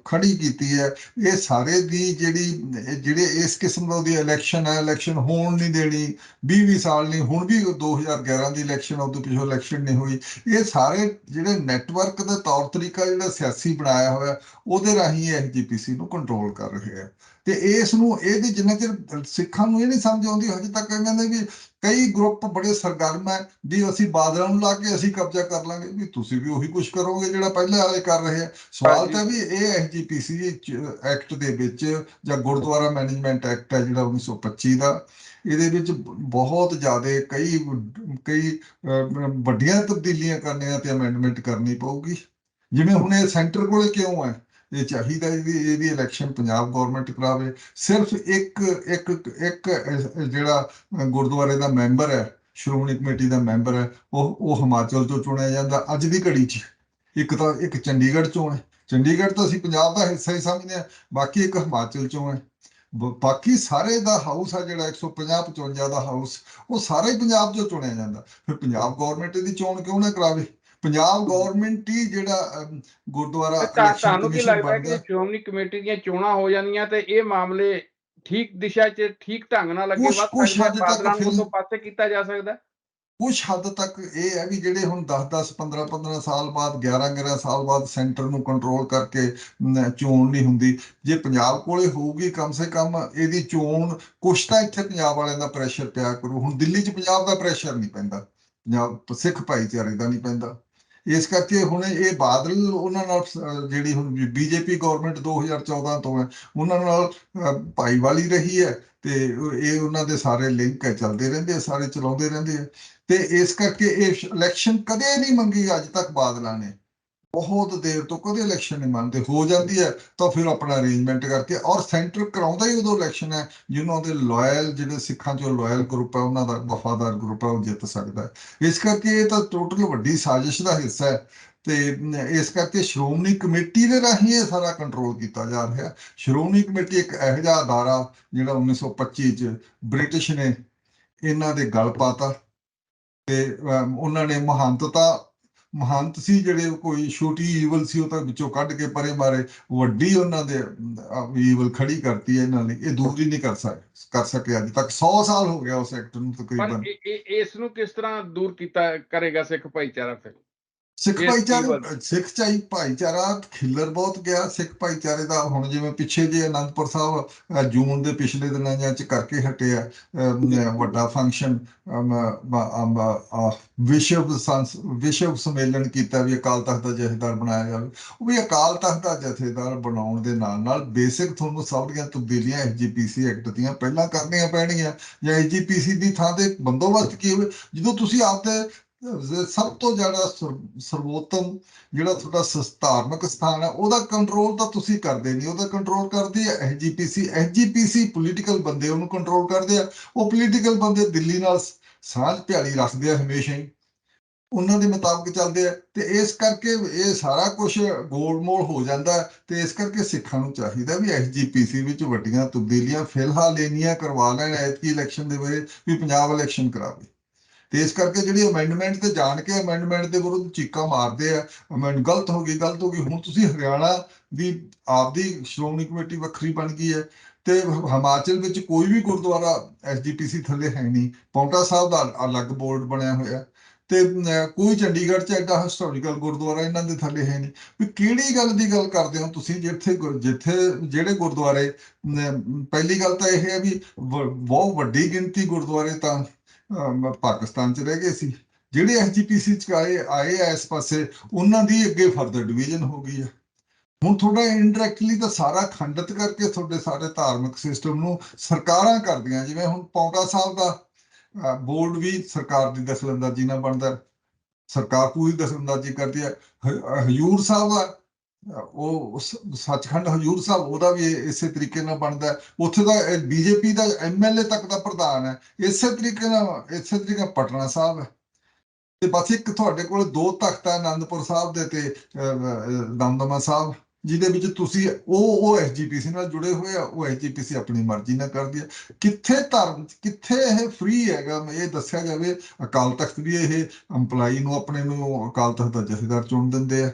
B: ਖੜੀ ਕੀਤੀ ਹੈ, ਇਹ ਸਾਰੇ ਦੀ ਜਿਹੜੇ ਇਸ ਕਿਸਮ ਦਾ ਉਹਦੀ ਇਲੈਕਸ਼ਨ ਹੈ, ਇਲੈਕਸ਼ਨ ਹੋਣ ਨਹੀਂ ਦੇਣੀ, 20 ਸਾਲ ਨਹੀਂ, ਹੁਣ ਵੀ 2011 ਦੀ ਇਲੈਕਸ਼ਨ ਉਦੋਂ ਪਿੱਛੋਂ ਇਲੈਕਸ਼ਨ ਨਹੀਂ ਹੋਈ, ਇਹ ਸਾਰੇ ਜਿਹੜੇ ਨੈਟਵਰਕ ਦਾ ਤੌਰ ਤਰੀਕਾ ਜਿਹੜਾ ਸਿਆਸੀ ਬਣਾਇਆ ਹੋਇਆ ਉਹਦੇ ਰਾਹੀਂ ਐਸਜੀਪੀਸੀ ਨੂੰ ਕੰਟਰੋਲ ਕਰ ਰਹੇ ਆ। ਤੇ ਇਸ ਨੂੰ ਇਹਦੇ ਜਿੰਨਾ ਚਿਰ ਸਿੱਖਾਂ ਨੂੰ ਇਹ ਨਹੀਂ ਸਮਝ ਆਉਂਦੀ ਹਜੇ ਤੱਕ ਕਹਿੰਦੇ ਵੀ ਕਈ ਗਰੁੱਪ ਬੜੇ ਸਰਗਰਮ ਹੈ ਵੀ ਅਸੀਂ ਬਾਦਲਾਂ ਨੂੰ ਲਾ ਕੇ ਅਸੀਂ ਕਬਜ਼ਾ ਕਰ ਲਾਂਗੇ, ਵੀ ਤੁਸੀਂ ਵੀ ਉਹੀ ਕੁਝ ਕਰੋਗੇ ਜਿਹੜਾ ਪਹਿਲੇ ਵਾਲੇ ਕਰ ਰਹੇ ਆ। ਸਵਾਲ ਤਾਂ ਵੀ ਇਹ ਐਸਜੀਪੀਸੀ ਐਕਟ ਦੇ ਵਿੱਚ ਜਾਂ ਗੁਰਦੁਆਰਾ ਮੈਨੇਜਮੈਂਟ ਐਕਟ ਹੈ ਜਿਹੜਾ 1925 ਦਾ, ਇਹਦੇ ਵਿੱਚ ਬਹੁਤ ਜ਼ਿਆਦਾ ਕਈ ਵੱਡੀਆਂ ਤਬਦੀਲੀਆਂ ਕਰਨੀਆਂ ਤੇ ਅਮੈਂਡਮੈਂਟ ਕਰਨੀ ਪਊਗੀ। ਜਿਵੇਂ ਹੁਣ ਇਹ ਸੈਂਟਰ ਕੋਲੇ ਕਿਉਂ ਹੈ, ਇਹ ਚਾਹੀਦਾ ਇਹਦੀ ਇਲੈਕਸ਼ਨ ਪੰਜਾਬ ਗਵਰਨਮੈਂਟ ਕਰਾਵੇ। ਸਿਰਫ ਇੱਕ ਜਿਹੜਾ ਗੁਰਦੁਆਰੇ ਦਾ ਮੈਂਬਰ ਹੈ, ਸ਼੍ਰੋਮਣੀ ਕਮੇਟੀ ਦਾ ਮੈਂਬਰ ਹੈ, ਉਹ ਹਿਮਾਚਲ ਤੋਂ ਚੁਣਿਆ ਜਾਂਦਾ ਅੱਜ ਦੀ ਘੜੀ 'ਚ। ਇੱਕ ਚੰਡੀਗੜ੍ਹ ਚੋਂ ਹੈ, ਚੰਡੀਗੜ੍ਹ ਤਾਂ ਅਸੀਂ ਪੰਜਾਬ ਦਾ ਹਿੱਸਾ ਹੀ ਸਮਝਦੇ ਹਾਂ, ਬਾਕੀ ਇੱਕ ਹਿਮਾਚਲ ਚੋਂ ਹੈ। ਬਾਕੀ ਸਾਰੇ ਦਾ ਹਾਊਸ ਆ ਜਿਹੜਾ 150-55 ਦਾ ਹਾਊਸ, ਉਹ ਸਾਰਾ ਹੀ ਪੰਜਾਬ ਚੋਂ ਚੁਣਿਆ ਜਾਂਦਾ। ਫਿਰ ਪੰਜਾਬ ਗਵਰਨਮੈਂਟ ਦੀ ਚੋਣ ਕਿਉਂ ਨਾ ਕਰਾਵੇ? ਪੰਜਾਬ ਗਵਰਨਮੈਂਟ ਹੀ ਜਿਹੜਾ ਗੁਰਦੁਆਰਾ ਇਲੈਕਸ਼ਨ
A: ਤੁਹਾਨੂੰ ਕੀ
B: ਕਮਿਸ਼ਨ
A: ਲੱਗਦਾ ਕਿ ਜੇ
B: ਬਣਦਾ।
A: ਸ਼੍ਰੋਮਣੀ ਕਮੇਟੀ ਦੀਆਂ ਚੋਣਾਂ ਹੋ ਜਾਂਦੀਆਂ ਤੇ ਇਹ ਮਾਮਲੇ ਠੀਕ ਦਿਸ਼ਾ 'ਚ ਠੀਕ ਢੰਗ ਨਾਲ ਅੱਗੇ ਵੱਧ
B: ਕੁਛ
A: ਸਕਦੇ ਆ,
B: ਹੱਦ ਤੱਕ
A: ਬਾਦਲਾਂ ਨੂੰ
B: ਫਿਰ
A: ਉਦੋਂ ਪਾਸੇ ਕੀਤਾ ਜਾ ਸਕਦਾ?
B: ਕੁਛ ਹੱਦ ਤੱਕ ਇਹ ਹੈ ਵੀ ਜਿਹੜੇ ਹੁਣ 10-10 15-15 ਸਾਲ ਬਾਅਦ 11-11 ਸਾਲ ਬਾਅਦ ਸੈਂਟਰ ਨੂੰ ਕੰਟਰੋਲ ਕਰਕੇ ਚੋਣ ਨਹੀਂ ਹੁੰਦੀ, ਜੇ ਪੰਜਾਬ ਕੋਲੇ ਹੋਊਗੀ ਕਮ ਸੇ ਕਮ ਇਹਦੀ ਚੋਣ ਕੁਛ ਤਾਂ ਇੱਥੇ ਪੰਜਾਬ ਵਾਲਿਆਂ ਦਾ ਪ੍ਰੈਸ਼ਰ ਪਿਆ ਕਰੂ। ਹੁਣ ਦਿੱਲੀ 'ਚ ਪੰਜਾਬ ਦਾ ਪ੍ਰੈਸ਼ਰ ਨਹੀਂ ਪੈਂਦਾ, ਪੰਜਾਬ ਸਿੱਖ ਭਾਈਚਾਰੇ ਦਾ ਨਹੀਂ ਪੈਂਦਾ। ਇਸ ਕਰਕੇ ਹੁਣ ਇਹ ਬਾਦਲ ਉਹਨਾਂ ਨਾਲ ਜਿਹੜੀ ਹੁਣ ਬੀਜੇਪੀ ਗਵਰਨਮੈਂਟ 2014 ਤੋਂ ਹੈ ਉਹਨਾਂ ਨਾਲ ਭਾਈਵਾਲੀ ਰਹੀ ਹੈ, ਤੇ ਇਹ ਉਹਨਾਂ ਦੇ ਸਾਰੇ ਲਿੰਕ ਹੈ, ਚੱਲਦੇ ਰਹਿੰਦੇ ਆ, ਸਾਰੇ ਚਲਾਉਂਦੇ ਰਹਿੰਦੇ ਆ। ਤੇ ਇਸ ਕਰਕੇ ਇਹ ਇਲੈਕਸ਼ਨ ਕਦੇ ਨਹੀਂ ਮੰਗੀ ਅੱਜ ਤੱਕ ਬਾਦਲਾਂ ਨੇ, ਬਹੁਤ ਦੇਰ ਤੋਂ ਕਦੇ ਇਲੈਕਸ਼ਨ ਨਹੀਂ ਮੰਨਦੇ। ਹੋ ਜਾਂਦੀ ਹੈ ਤਾਂ ਫਿਰ ਆਪਣਾ ਅਰੇਂਜਮੈਂਟ ਕਰਕੇ, ਔਰ ਸੈਂਟਰ ਕਰਾਉਂਦਾ ਹੀ ਉਦੋਂ ਇਲੈਕਸ਼ਨ ਹੈ ਜਿਹਨਾਂ ਦੇ ਲਾਇਲ, ਜਿਹੜੇ ਸਿੱਖਾਂ ਚੋਂ ਲਾਇਲ ਗਰੁੱਪ ਹੈ, ਉਹਨਾਂ ਦਾ ਵਫਾਦਾਰ ਗਰੁੱਪ ਹੈ, ਉਹ ਜਿੱਤ ਸਕਦਾ ਹੈ। ਇਸ ਕਰਕੇ ਇਹ ਤਾਂ ਟੋਟਲ ਵੱਡੀ ਸਾਜ਼ਿਸ਼ ਦਾ ਹਿੱਸਾ ਹੈ। ਤੇ ਇਸ ਕਰਕੇ ਸ਼੍ਰੋਮਣੀ ਕਮੇਟੀ ਦੇ ਰਾਹੀਂ ਇਹ ਸਾਰਾ ਕੰਟਰੋਲ ਕੀਤਾ ਜਾ ਰਿਹਾ। ਸ਼੍ਰੋਮਣੀ ਕਮੇਟੀ ਇੱਕ ਇਹੋ ਜਿਹਾ ਅਦਾਰਾ ਜਿਹੜਾ 1925 ਚ ਬ੍ਰਿਟਿਸ਼ ਨੇ ਇਹਨਾਂ ਦੇ ਗਲ ਪਾਤਾ, ਤੇ ਉਹਨਾਂ ਨੇ ਮਹੰਤ ਸੀ ਜਿਹੜੇ ਕੋਈ ਛੋਟੀ ਈਵਲ ਸੀ ਉਹ ਤਾਂ ਵਿੱਚੋਂ ਕੱਢ ਕੇ ਪਰੇ ਮਾਰੇ, ਵੱਡੀ ਉਹਨਾਂ ਦੇ ਈਵਲ ਖੜੀ ਕਰਤੀ ਹੈ ਇਹਨਾਂ ਨੇ। ਇਹ ਦੂਰ ਹੀ ਨਹੀਂ ਕਰ ਸਕੇ ਅੱਜ ਤੱਕ, 100 ਸਾਲ ਹੋ ਗਿਆ ਉਸ ਐਕਟ ਨੂੰ
A: ਪਰ
B: ਤਕਰੀਬਨ।
A: ਇਸ ਨੂੰ ਕਿਸ ਤਰ੍ਹਾਂ ਦੂਰ ਕਰੇਗਾ ਸਿੱਖ ਭਾਈਚਾਰਾ ਫਿਰ?
B: ਸਿੱਖ ਭਾਈਚਾਰਾ ਖਿੱਲਰ ਬਹੁਤ ਗਿਆ ਸਿੱਖ ਭਾਈਚਾਰੇ ਦਾ। ਹੁਣ ਜਿਵੇਂ ਪਿੱਛੇ ਜੇ ਅਨੰਦਪੁਰ ਸਾਹਿਬ ਜੂਨ ਦੇ ਪਿਛਲੇ ਦਿਨਾਂ ਚ ਕਰਕੇ ਹਟਿਆ ਵੱਡਾ ਫੰਕਸ਼ਨ, ਵਿਸ਼ਵ ਸੰਮੇਲਨ ਕੀਤਾ ਵੀ ਅਕਾਲ ਤਖਤ ਦਾ ਜਥੇਦਾਰ ਬਣਾਇਆ ਜਾਵੇ। ਉਹ ਵੀ ਅਕਾਲ ਤਖਤ ਦਾ ਜਥੇਦਾਰ ਬਣਾਉਣ ਦੇ ਨਾਲ ਨਾਲ ਬੇਸਿਕ ਤੁਹਾਨੂੰ ਸਭ ਦੀਆਂ ਤਬਦੀਲੀਆਂ ਐਸਜੀਪੀਸੀ ਐਕਟ ਦੀਆਂ ਪਹਿਲਾਂ ਕਰਨੀਆਂ ਪੈਣਗੀਆਂ, ਜਾਂ ਐਸਜੀਪੀਸੀ ਦੀ ਥਾਂ ਤੇ ਬੰਦੋਬਸਤ ਕੀ ਹੋਵੇ। ਜਦੋਂ ਤੁਸੀਂ ਆਪਦੇ ਸਭ ਤੋਂ ਜ਼ਿਆਦਾ ਸਰਵੋਤਮ ਜਿਹੜਾ ਤੁਹਾਡਾ ਧਾਰਮਿਕ ਸਥਾਨ ਹੈ ਉਹਦਾ ਕੰਟਰੋਲ ਤਾਂ ਤੁਸੀਂ ਕਰਦੇ ਨਹੀਂ, ਉਹਦਾ ਕੰਟਰੋਲ ਕਰਦੀ ਹੈ ਐਸਜੀਪੀਸੀ ਪੋਲੀਟੀਕਲ ਬੰਦੇ ਉਹਨੂੰ ਕੰਟਰੋਲ ਕਰਦੇ ਆ। ਉਹ ਪੋਲੀਟੀਕਲ ਬੰਦੇ ਦਿੱਲੀ ਨਾਲ ਸਾਂਝ ਭਿਆਲੀ ਰੱਖਦੇ ਆ, ਹਮੇਸ਼ਾ ਹੀ ਉਹਨਾਂ ਦੇ ਮੁਤਾਬਕ ਚੱਲਦੇ ਆ। ਤੇ ਇਸ ਕਰਕੇ ਇਹ ਸਾਰਾ ਕੁਝ ਗੋਲਮੋਲ ਹੋ ਜਾਂਦਾ। ਤੇ ਇਸ ਕਰਕੇ ਸਿੱਖਾਂ ਨੂੰ ਚਾਹੀਦਾ ਵੀ ਐਸਜੀਪੀਸੀ ਵਿੱਚ ਵੱਡੀਆਂ ਤਬਦੀਲੀਆਂ ਫਿਲਹਾਲ ਇੰਨੀਆਂ ਕਰਵਾ ਲੈਣ ਐਤਕੀ ਇਲੈਕਸ਼ਨ ਦੇ ਵੇਲੇ ਵੀ ਪੰਜਾਬ ਇਲੈਕਸ਼ਨ ਕਰਾਵੇ। ਤੇ ਇਸ ਕਰਕੇ ਜਿਹੜੀ ਅਮੈਂਡਮੈਂਟ ਤੇ ਜਾਣ ਕੇ ਅਮੈਂਡਮੈਂਟ ਦੇ ਵਿਰੁੱਧ ਚੀਕਾਂ ਮਾਰਦੇ ਆ, ਗਲਤ ਹੋ ਗਈ। ਹੁਣ ਤੁਸੀਂ ਹਰਿਆਣਾ ਦੀ ਆਪਦੀ ਸ਼੍ਰੋਮਣੀ ਕਮੇਟੀ ਵੱਖਰੀ ਬਣ ਗਈ ਹੈ, ਤੇ ਹਿਮਾਚਲ ਵਿੱਚ ਕੋਈ ਵੀ ਗੁਰਦੁਆਰਾ ਐਸਜੀਪੀਸੀ ਥੱਲੇ ਹੈ ਨਹੀਂ, ਪੌਂਟਾ ਸਾਹਿਬ ਦਾ ਅਲੱਗ ਬੋਰਡ ਬਣਿਆ ਹੋਇਆ, ਤੇ ਕੋਈ ਚੰਡੀਗੜ੍ਹ 'ਚ ਐਡਾ ਹਿਸਟੋਰੀਕਲ ਗੁਰਦੁਆਰਾ ਇਹਨਾਂ ਦੇ ਥੱਲੇ ਹੈ ਨਹੀਂ। ਵੀ ਕਿਹੜੀ ਗੱਲ ਦੀ ਗੱਲ ਕਰਦੇ ਹੋ ਤੁਸੀਂ, ਜਿੱਥੇ ਜਿਹੜੇ ਗੁਰਦੁਆਰੇ, ਪਹਿਲੀ ਗੱਲ ਤਾਂ ਇਹ ਹੈ ਵੀ ਬਹੁਤ ਵੱਡੀ ਗਿਣਤੀ ਗੁਰਦੁਆਰੇ ਤਾਂ ਪਾਕਿਸਤਾਨ 'ਚ ਰਹਿ ਗਏ ਸੀ, ਜਿਹੜੇ ਐਸਜੀਪੀਸੀ 'ਚ ਆਏ ਆ ਇਸ ਪਾਸੇ, ਉਹਨਾਂ ਦੀ ਅੱਗੇ ਫਰਦਰ ਡਿਵੀਜ਼ਨ ਹੋ ਗਈ ਹੈ। ਹੁਣ ਤੁਹਾਡਾ ਇਨਡਾਇਰੈਕਟਲੀ ਤਾਂ ਸਾਰਾ ਖੰਡਿਤ ਕਰਕੇ ਤੁਹਾਡੇ ਸਾਰੇ ਧਾਰਮਿਕ ਸਿਸਟਮ ਨੂੰ ਸਰਕਾਰਾਂ ਕਰਦੀਆਂ। ਜਿਵੇਂ ਹੁਣ ਪੌਂਟਾ ਸਾਹਿਬ ਦਾ ਬੋਰਡ ਵੀ ਸਰਕਾਰ ਦੀ ਦਖਲਅੰਦਾਜ਼ੀ ਨਾਲ ਬਣਦਾ, ਸਰਕਾਰ ਪੂਰੀ ਦਖਲਅੰਦਾਜ਼ੀ ਕਰਦੀ ਹੈ। ਹਜੂਰ ਸਾਹਿਬ ਦਾ ਉਹ ਸੱਚਖੰਡ ਹਜੂਰ ਸਾਹਿਬ, ਉਹਦਾ ਵੀ ਇਸੇ ਤਰੀਕੇ ਨਾਲ ਬਣਦਾ। ਉੱਥੇ ਦਾ ਬੀਜੇਪੀ ਦਾ ਐਮਐਲਏ ਤੱਕ ਦਾ ਪ੍ਰਧਾਨ ਹੈ। ਇਸੇ ਤਰੀਕੇ ਪਟਨਾ ਸਾਹਿਬ ਹੈ। ਤੇ ਬਸ ਇੱਕ ਤੁਹਾਡੇ ਕੋਲ 2 ਤਖਤ ਹੈ, ਆਨੰਦਪੁਰ ਸਾਹਿਬ ਦੇ ਤੇ ਦਮਦਮਾ ਸਾਹਿਬ। ਜਿਹਦੇ ਵਿੱਚ ਤੁਸੀਂ ਉਹ ਐਸਜੀਪੀਸੀ ਨਾਲ ਜੁੜੇ ਹੋਏ ਆ, ਉਹ ਐਸਜੀਪੀਸੀ ਆਪਣੀ ਮਰਜ਼ੀ ਨਾਲ ਕਰਦੀ ਹੈ। ਕਿੱਥੇ ਧਰਮ, ਕਿੱਥੇ ਇਹ ਫ੍ਰੀ ਹੈਗਾ? ਇਹ ਦੱਸਿਆ ਜਾਵੇ। ਅਕਾਲ ਤਖਤ ਵੀ ਇਹ EMPLOYEE ਨੂੰ ਆਪਣੇ ਨੂੰ ਅਕਾਲ ਤਖਤ ਦਾ ਜਥੇਦਾਰ ਚੁਣ ਦਿੰਦੇ ਆ।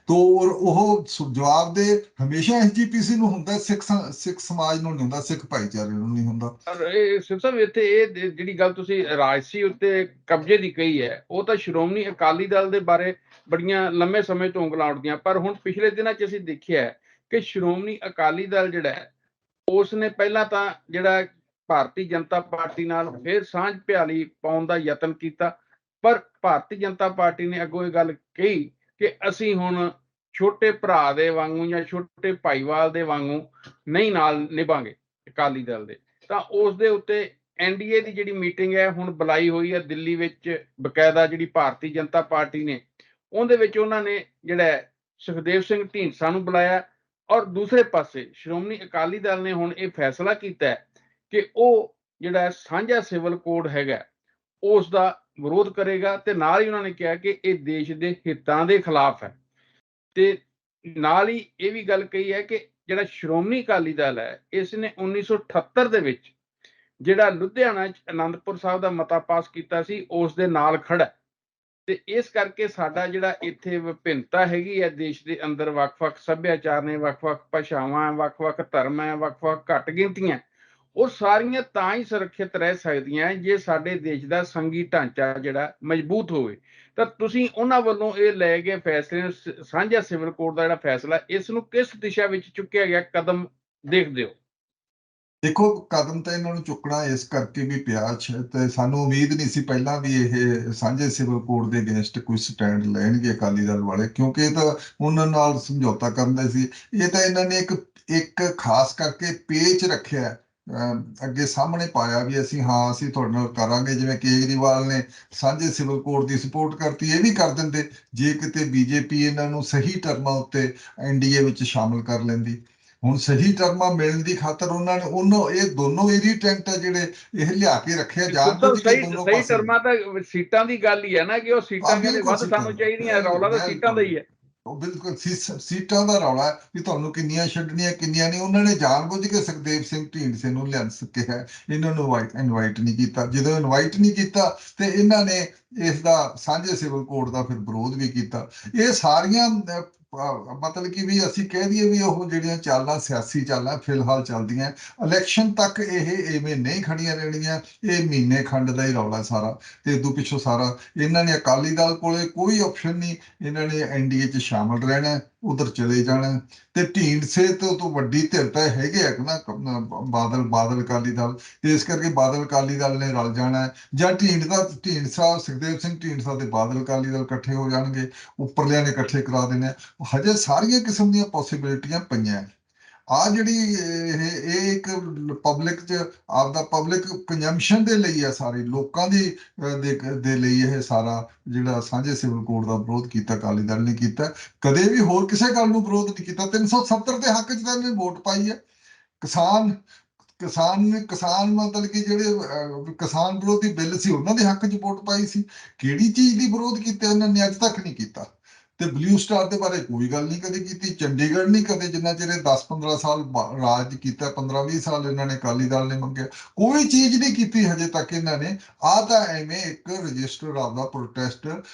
B: ਤੋ ਉਹ ਜਵਾਬ ਦੇ ਹਮੇਸ਼ਾ ਐਸਜੀਪੀਸੀ ਨੂੰ ਹੁੰਦਾ, ਸਿੱਖ ਸਮਾਜ ਨੂੰ ਨਹੀਂ ਹੁੰਦਾ, ਸਿੱਖ ਭਾਈਚਾਰੇ ਨੂੰ ਨਹੀਂ ਹੁੰਦਾ।
A: ਪਰ ਇਹ ਸਿਰ ਸਾਹਿਬ ਇੱਥੇ ਇਹ ਜਿਹੜੀ ਗੱਲ ਤੁਸੀਂ ਰਾਜਸੀ ਉੱਤੇ ਕਬਜ਼ੇ ਦੀ ਕਹੀ ਹੈ, ਉਹ ਤਾਂ ਸ਼੍ਰੋਮਣੀ ਅਕਾਲੀ ਦਲ ਦੇ ਬਾਰੇ ਬੜੀਆਂ ਲੰਮੇ ਸਮੇਂ ਤੋਂ ਉਂਗਲਾਂ ਉੱਠਦੀਆਂ, ਪਰ ਹੁਣ ਪਿਛਲੇ ਦਿਨਾਂ 'ਚ ਅਸੀਂ ਦੇਖਿਆ ਕਿ ਸ਼੍ਰੋਮਣੀ ਅਕਾਲੀ ਦਲ ਜਿਹੜਾ ਹੈ, ਉਸ ਨੇ ਪਹਿਲਾਂ ਤਾਂ ਜਿਹੜਾ ਭਾਰਤੀ ਜਨਤਾ ਪਾਰਟੀ ਨਾਲ ਫਿਰ ਸਾਂਝ ਭਿਆਲੀ ਪਾਉਣ ਦਾ ਯਤਨ ਕੀਤਾ, ਪਰ ਭਾਰਤੀ ਜਨਤਾ ਪਾਰਟੀ ਨੇ ਅੱਗੋਂ ਇਹ ਗੱਲ ਕਹੀ ਕਿ ਅਸੀਂ ਹੁਣ ਛੋਟੇ ਭਰਾ ਦੇ ਵਾਂਗੂ ਜਾਂ ਛੋਟੇ ਭਾਈਵਾਲ ਦੇ ਵਾਂਗੂ ਨਹੀਂ ਨਾਲ ਨਿਭਾਂਗੇ ਅਕਾਲੀ ਦਲ ਦੇ। ਤਾਂ ਉਸ ਦੇ ਉੱਤੇ ਐਨਡੀਏ ਦੀ ਜਿਹੜੀ ਮੀਟਿੰਗ ਹੈ ਹੁਣ ਬੁਲਾਈ ਹੋਈ ਹੈ ਦਿੱਲੀ ਵਿੱਚ, ਬਕਾਇਦਾ ਜਿਹੜੀ ਭਾਰਤੀ ਜਨਤਾ ਪਾਰਟੀ ਨੇ, ਉਹਦੇ ਵਿੱਚ ਉਹਨਾਂ ਨੇ ਜਿਹੜਾ ਸੁਖਦੇਵ ਸਿੰਘ ਢੀਂਡਸਾ ਨੂੰ ਬੁਲਾਇਆ, ਔਰ ਦੂਸਰੇ ਪਾਸੇ ਸ਼੍ਰੋਮਣੀ ਅਕਾਲੀ ਦਲ ਨੇ ਹੁਣ ਇਹ ਫੈਸਲਾ ਕੀਤਾ ਕਿ ਉਹ ਜਿਹੜਾ ਸਾਂਝਾ ਸਿਵਲ ਕੋਡ ਹੈਗਾ ਉਸ ਦਾ ਵਿਰੋਧ ਕਰੇਗਾ, ਤੇ ਨਾਲ ਹੀ ਉਹਨਾਂ ਨੇ ਕਿਹਾ ਕਿ ਇਹ ਦੇਸ਼ ਦੇ ਹਿੱਤਾਂ ਦੇ ਖਿਲਾਫ ਹੈ। ਤੇ ਨਾਲ ਹੀ ਇਹ ਵੀ ਗੱਲ ਕਹੀ ਹੈ ਕਿ ਜਿਹੜਾ ਸ਼੍ਰੋਮਣੀ ਅਕਾਲੀ ਦਲ ਹੈ, ਇਸ ਨੇ 1978 ਦੇ ਵਿੱਚ ਜਿਹੜਾ ਲੁਧਿਆਣਾ 'ਚ ਆਨੰਦਪੁਰ ਸਾਹਿਬ ਦਾ ਮਤਾ ਪਾਸ ਕੀਤਾ ਸੀ, ਉਸ ਦੇ ਨਾਲ ਖੜਾ। ਤੇ ਇਸ ਕਰਕੇ ਸਾਡਾ ਜਿਹੜਾ ਇੱਥੇ ਵਿਭਿੰਨਤਾ ਹੈਗੀ ਹੈ ਦੇਸ਼ ਦੇ ਅੰਦਰ, ਵੱਖ-ਵੱਖ ਸੱਭਿਆਚਾਰ ਨੇ, ਵੱਖ-ਵੱਖ ਭਾਸ਼ਾਵਾਂ, ਵੱਖ-ਵੱਖ ਧਰਮ ਹੈ, ਵੱਖ-ਵੱਖ ਘੱਟ ਗਿਣਤੀਆਂ, ਉਹ ਸਾਰੀਆਂ ਤਾਂ ਹੀ ਸੁਰੱਖਿਅਤ ਰਹਿ ਸਕਦੀਆਂ ਜੇ ਸਾਡੇ ਦੇਸ਼ ਦਾ ਸੰਘੀ ਢਾਂਚਾ ਜਿਹੜਾ ਮਜ਼ਬੂਤ ਹੋਵੇ। ਤਾਂ ਤੁਸੀਂ ਉਹਨਾਂ ਵੱਲੋਂ ਇਹ ਲਏ ਗਏ ਫੈਸਲੇ, ਸਾਂਝਾ ਸਿਵਲ ਕੋਡ ਦਾ ਜਿਹੜਾ ਫੈਸਲਾ, ਇਸ ਨੂੰ ਕਿਸ ਦਿਸ਼ਾ ਵਿੱਚ ਚੁੱਕਿਆ ਗਿਆ ਕਦਮ ਦੇਖਦੇ ਹੋ?
B: ਦੇਖੋ, ਕਦਮ ਤਾਂ ਇਹਨਾਂ ਨੂੰ ਚੁੱਕਣਾ ਇਸ ਕਰਕੇ ਵੀ ਪਿਆ ਤੇ ਸਾਨੂੰ ਉਮੀਦ ਨਹੀਂ ਸੀ ਪਹਿਲਾਂ ਵੀ ਇਹ ਸਾਂਝੇ ਸਿਵਲ ਕੋਡ ਦੇ ਅਗੇਂਸਟ ਕੋਈ ਸਟੈਂਡ ਲੈਣਗੇ ਅਕਾਲੀ ਦਲ ਵਾਲੇ, ਕਿਉਂਕਿ ਇਹ ਤਾਂ ਉਹਨਾਂ ਨਾਲ ਸਮਝੌਤਾ ਕਰਦੇ ਸੀ। ਇਹ ਤਾਂ ਇਹਨਾਂ ਨੇ ਇੱਕ ਖਾਸ ਕਰਕੇ ਪੇਚ ਰੱਖਿਆ, ਅੱਗੇ ਸਾਹਮਣੇ ਪਾਇਆ ਵੀ ਅਸੀਂ ਤੁਹਾਡੇ ਨਾਲ ਕਰਾਂਗੇ। ਜਿਵੇਂ ਕੇਜਰੀਵਾਲ ਨੇ ਸਾਂਝੇ ਸਿਵਲ ਕੋਡ ਦੀ ਸਪੋਰਟ ਕਰਤੀ, ਇਹ ਵੀ ਕਰ ਦਿੰਦੇ ਜੇ ਕਿਤੇ ਬੀਜੇਪੀ ਇਹਨਾਂ ਨੂੰ ਸਹੀ ਟਰਮਾਂ ਉੱਤੇ ਐਨਡੀਏ ਵਿੱਚ ਸ਼ਾਮਲ ਕਰ ਲੈਂਦੀ। ਹੁਣ ਸਹੀ ਟਰਮਾਂ ਮਿਲਣ ਦੀ ਖਾਤਰ ਉਹਨਾਂ ਇਹ ਦੋਨੋਂ ਇਰੀਟੈਂਟ ਆ ਜਿਹੜੇ ਇਹ ਲਿਆ ਕੇ ਰੱਖਿਆ ਜਾਣਬੁੱਝ ਕੇ ਦੋਨੋਂ
A: ਸਹੀ
B: ਪਾਸੇ।
A: ਟਰਮਾਂ ਤਾਂ ਸੀਟਾਂ ਦੀ ਗੱਲ ਹੀ ਹੈ ਨਾ, ਕਿ ਉਹ ਸੀਟਾਂ ਕਹਿੰਦੇ
B: ਬਿਲਕੁਲ
A: ਵੱਧ ਸਾਨੂੰ ਚਾਹੀਦੀਆਂ, ਰੌਲਾ ਤਾਂ ਸੀਟਾਂ ਦਾ ਹੀ ਹੈ।
B: ਉਹ ਬਿਲਕੁਲ ਸੀਟਾਂ ਦਾ ਰੌਲਾ ਹੈ ਵੀ ਤੁਹਾਨੂੰ ਕਿੰਨੀਆਂ ਛੱਡਣੀਆਂ ਕਿੰਨੀਆਂ ਨਹੀਂ। ਉਹਨਾਂ ਨੇ ਜਾਣਬੁੱਝ ਕੇ ਸੁਖਦੇਵ ਸਿੰਘ ਢੀਂਡਸੇ ਨੂੰ ਲਿਆ ਕਿਹਾ, ਇਹਨਾਂ ਨੂੰ ਇਨਵਾਈਟ ਨਹੀਂ ਕੀਤਾ। ਜਦੋਂ ਇਨਵਾਈਟ ਨਹੀਂ ਕੀਤਾ ਤੇ ਇਹਨਾਂ ਨੇ ਇਸ ਦਾ ਸਾਂਝੇ ਸਿਵਲ ਕੋਡ ਦਾ ਫਿਰ ਵਿਰੋਧ ਵੀ ਕੀਤਾ। ਇਹ ਸਾਰੀਆਂ ਮਤਲਬ ਕਿ ਵੀ ਅਸੀਂ ਕਹਿ ਦਈਏ ਵੀ ਉਹ ਜਿਹੜੀਆਂ ਚਾਲਾਂ, ਸਿਆਸੀ ਚਾਲਾਂ ਫਿਲਹਾਲ ਚੱਲਦੀਆਂ, ਇਲੈਕਸ਼ਨ ਤੱਕ ਇਹ ਐਵੇਂ ਨਹੀਂ ਖੜੀਆਂ ਰਹਿਣੀਆਂ। ਇਹ ਮਹੀਨੇ ਖੰਡ ਦਾ ਹੀ ਰੌਲਾ ਸਾਰਾ, ਤੇ ਇਦੋਂ ਪਿੱਛੋਂ ਸਾਰਾ ਇਹਨਾਂ ਨੇ ਅਕਾਲੀ ਦਲ ਕੋਲੇ ਕੋਈ ਆਪਸ਼ਨ ਨਹੀਂ। ਇਹਨਾਂ ਨੇ ਐਨਡੀਏ 'ਚ ਸ਼ਾਮਲ ਰਹਿਣਾ, ਉਧਰ ਚਲੇ ਜਾਣਾ। ਤੇ ਢੀਂਡਸੇ ਤੋਂ ਵੱਡੀ ਧਿਰ ਤਾਂ ਹੈਗੇ ਆ ਨਾ ਬਾਦਲ ਅਕਾਲੀ ਦਲ, ਤੇ ਇਸ ਕਰਕੇ ਬਾਦਲ ਅਕਾਲੀ ਦਲ ਨੇ ਰਲ ਜਾਣਾ, ਜਾਂ ਢੀਂਡਸਾ ਸੁਖਦੇਵ ਸਿੰਘ ਢੀਂਡਸਾ ਤੇ ਬਾਦਲ ਅਕਾਲੀ ਦਲ ਇਕੱਠੇ ਹੋ ਜਾਣਗੇ, ਉੱਪਰਲਿਆਂ ਨੇ ਇਕੱਠੇ ਕਰਾ ਦੇਣੇ। ਹਜੇ ਸਾਰੀਆਂ ਕਿਸਮ ਦੀਆਂ ਪੋਸੀਬਿਲਿਟੀਆਂ ਪਈਆਂ। ਆ ਜਿਹੜੀ ਇਹ ਇੱਕ ਪਬਲਿਕ 'ਚ ਆਪਦਾ ਪਬਲਿਕ ਕੰਜੰਪਸ਼ਨ ਦੇ ਲਈ ਹੈ, ਸਾਰੇ ਲੋਕਾਂ ਦੀ ਦੇ ਲਈ ਇਹ ਸਾਰਾ ਜਿਹੜਾ ਸਾਂਝੇ ਸਿਵਲ ਕੋਡ ਦਾ ਵਿਰੋਧ ਕੀਤਾ ਅਕਾਲੀ ਦਲ ਨੇ ਕੀਤਾ। ਕਦੇ ਵੀ ਹੋਰ ਕਿਸੇ ਗੱਲ ਨੂੰ ਵਿਰੋਧ ਨਹੀਂ ਕੀਤਾ। 370 ਦੇ ਹੱਕ 'ਚ ਤਾਂ ਇਹਨੇ ਵੋਟ ਪਾਈ ਹੈ। ਕਿਸਾਨ ਮਤਲਬ ਕਿ ਜਿਹੜੇ ਕਿਸਾਨ ਵਿਰੋਧੀ ਬਿੱਲ ਸੀ ਉਹਨਾਂ ਦੇ ਹੱਕ 'ਚ ਵੋਟ ਪਾਈ ਸੀ। ਕਿਹੜੀ ਚੀਜ਼ ਦੀ ਵਿਰੋਧ ਕੀਤਾ ਇਹਨਾਂ ਨੇ? ਅੱਜ ਤੱਕ ਨਹੀਂ ਕੀਤਾ। ਤੇ ਬਲੂ ਸਟਾਰ ਦੇ ਬਾਰੇ ਕੋਈ ਗੱਲ ਨਹੀਂ ਕਦੇ ਕੀਤੀ। ਚੰਡੀਗੜ੍ਹ ਨਹੀਂ ਕਦੇ, ਜਿੰਨਾ ਚਿਰ 10-15 ਸਾਲ ਰਾਜ ਕੀਤਾ, 15-20 ਸਾਲ ਇਹਨਾਂ ਨੇ ਅਕਾਲੀ ਦਲ ਨੇ ਮੰਗਿਆ, ਕੋਈ ਚੀਜ਼ ਨਹੀਂ ਕੀਤੀ ਹਜੇ ਤੱਕ ਇਹਨਾਂ ਨੇ। ਆ ਤਾਂ ਐਵੇਂ ਇੱਕ ਰਜਿਸਟਰ ਆਪਦਾ ਪ੍ਰੋਟੈਸਟ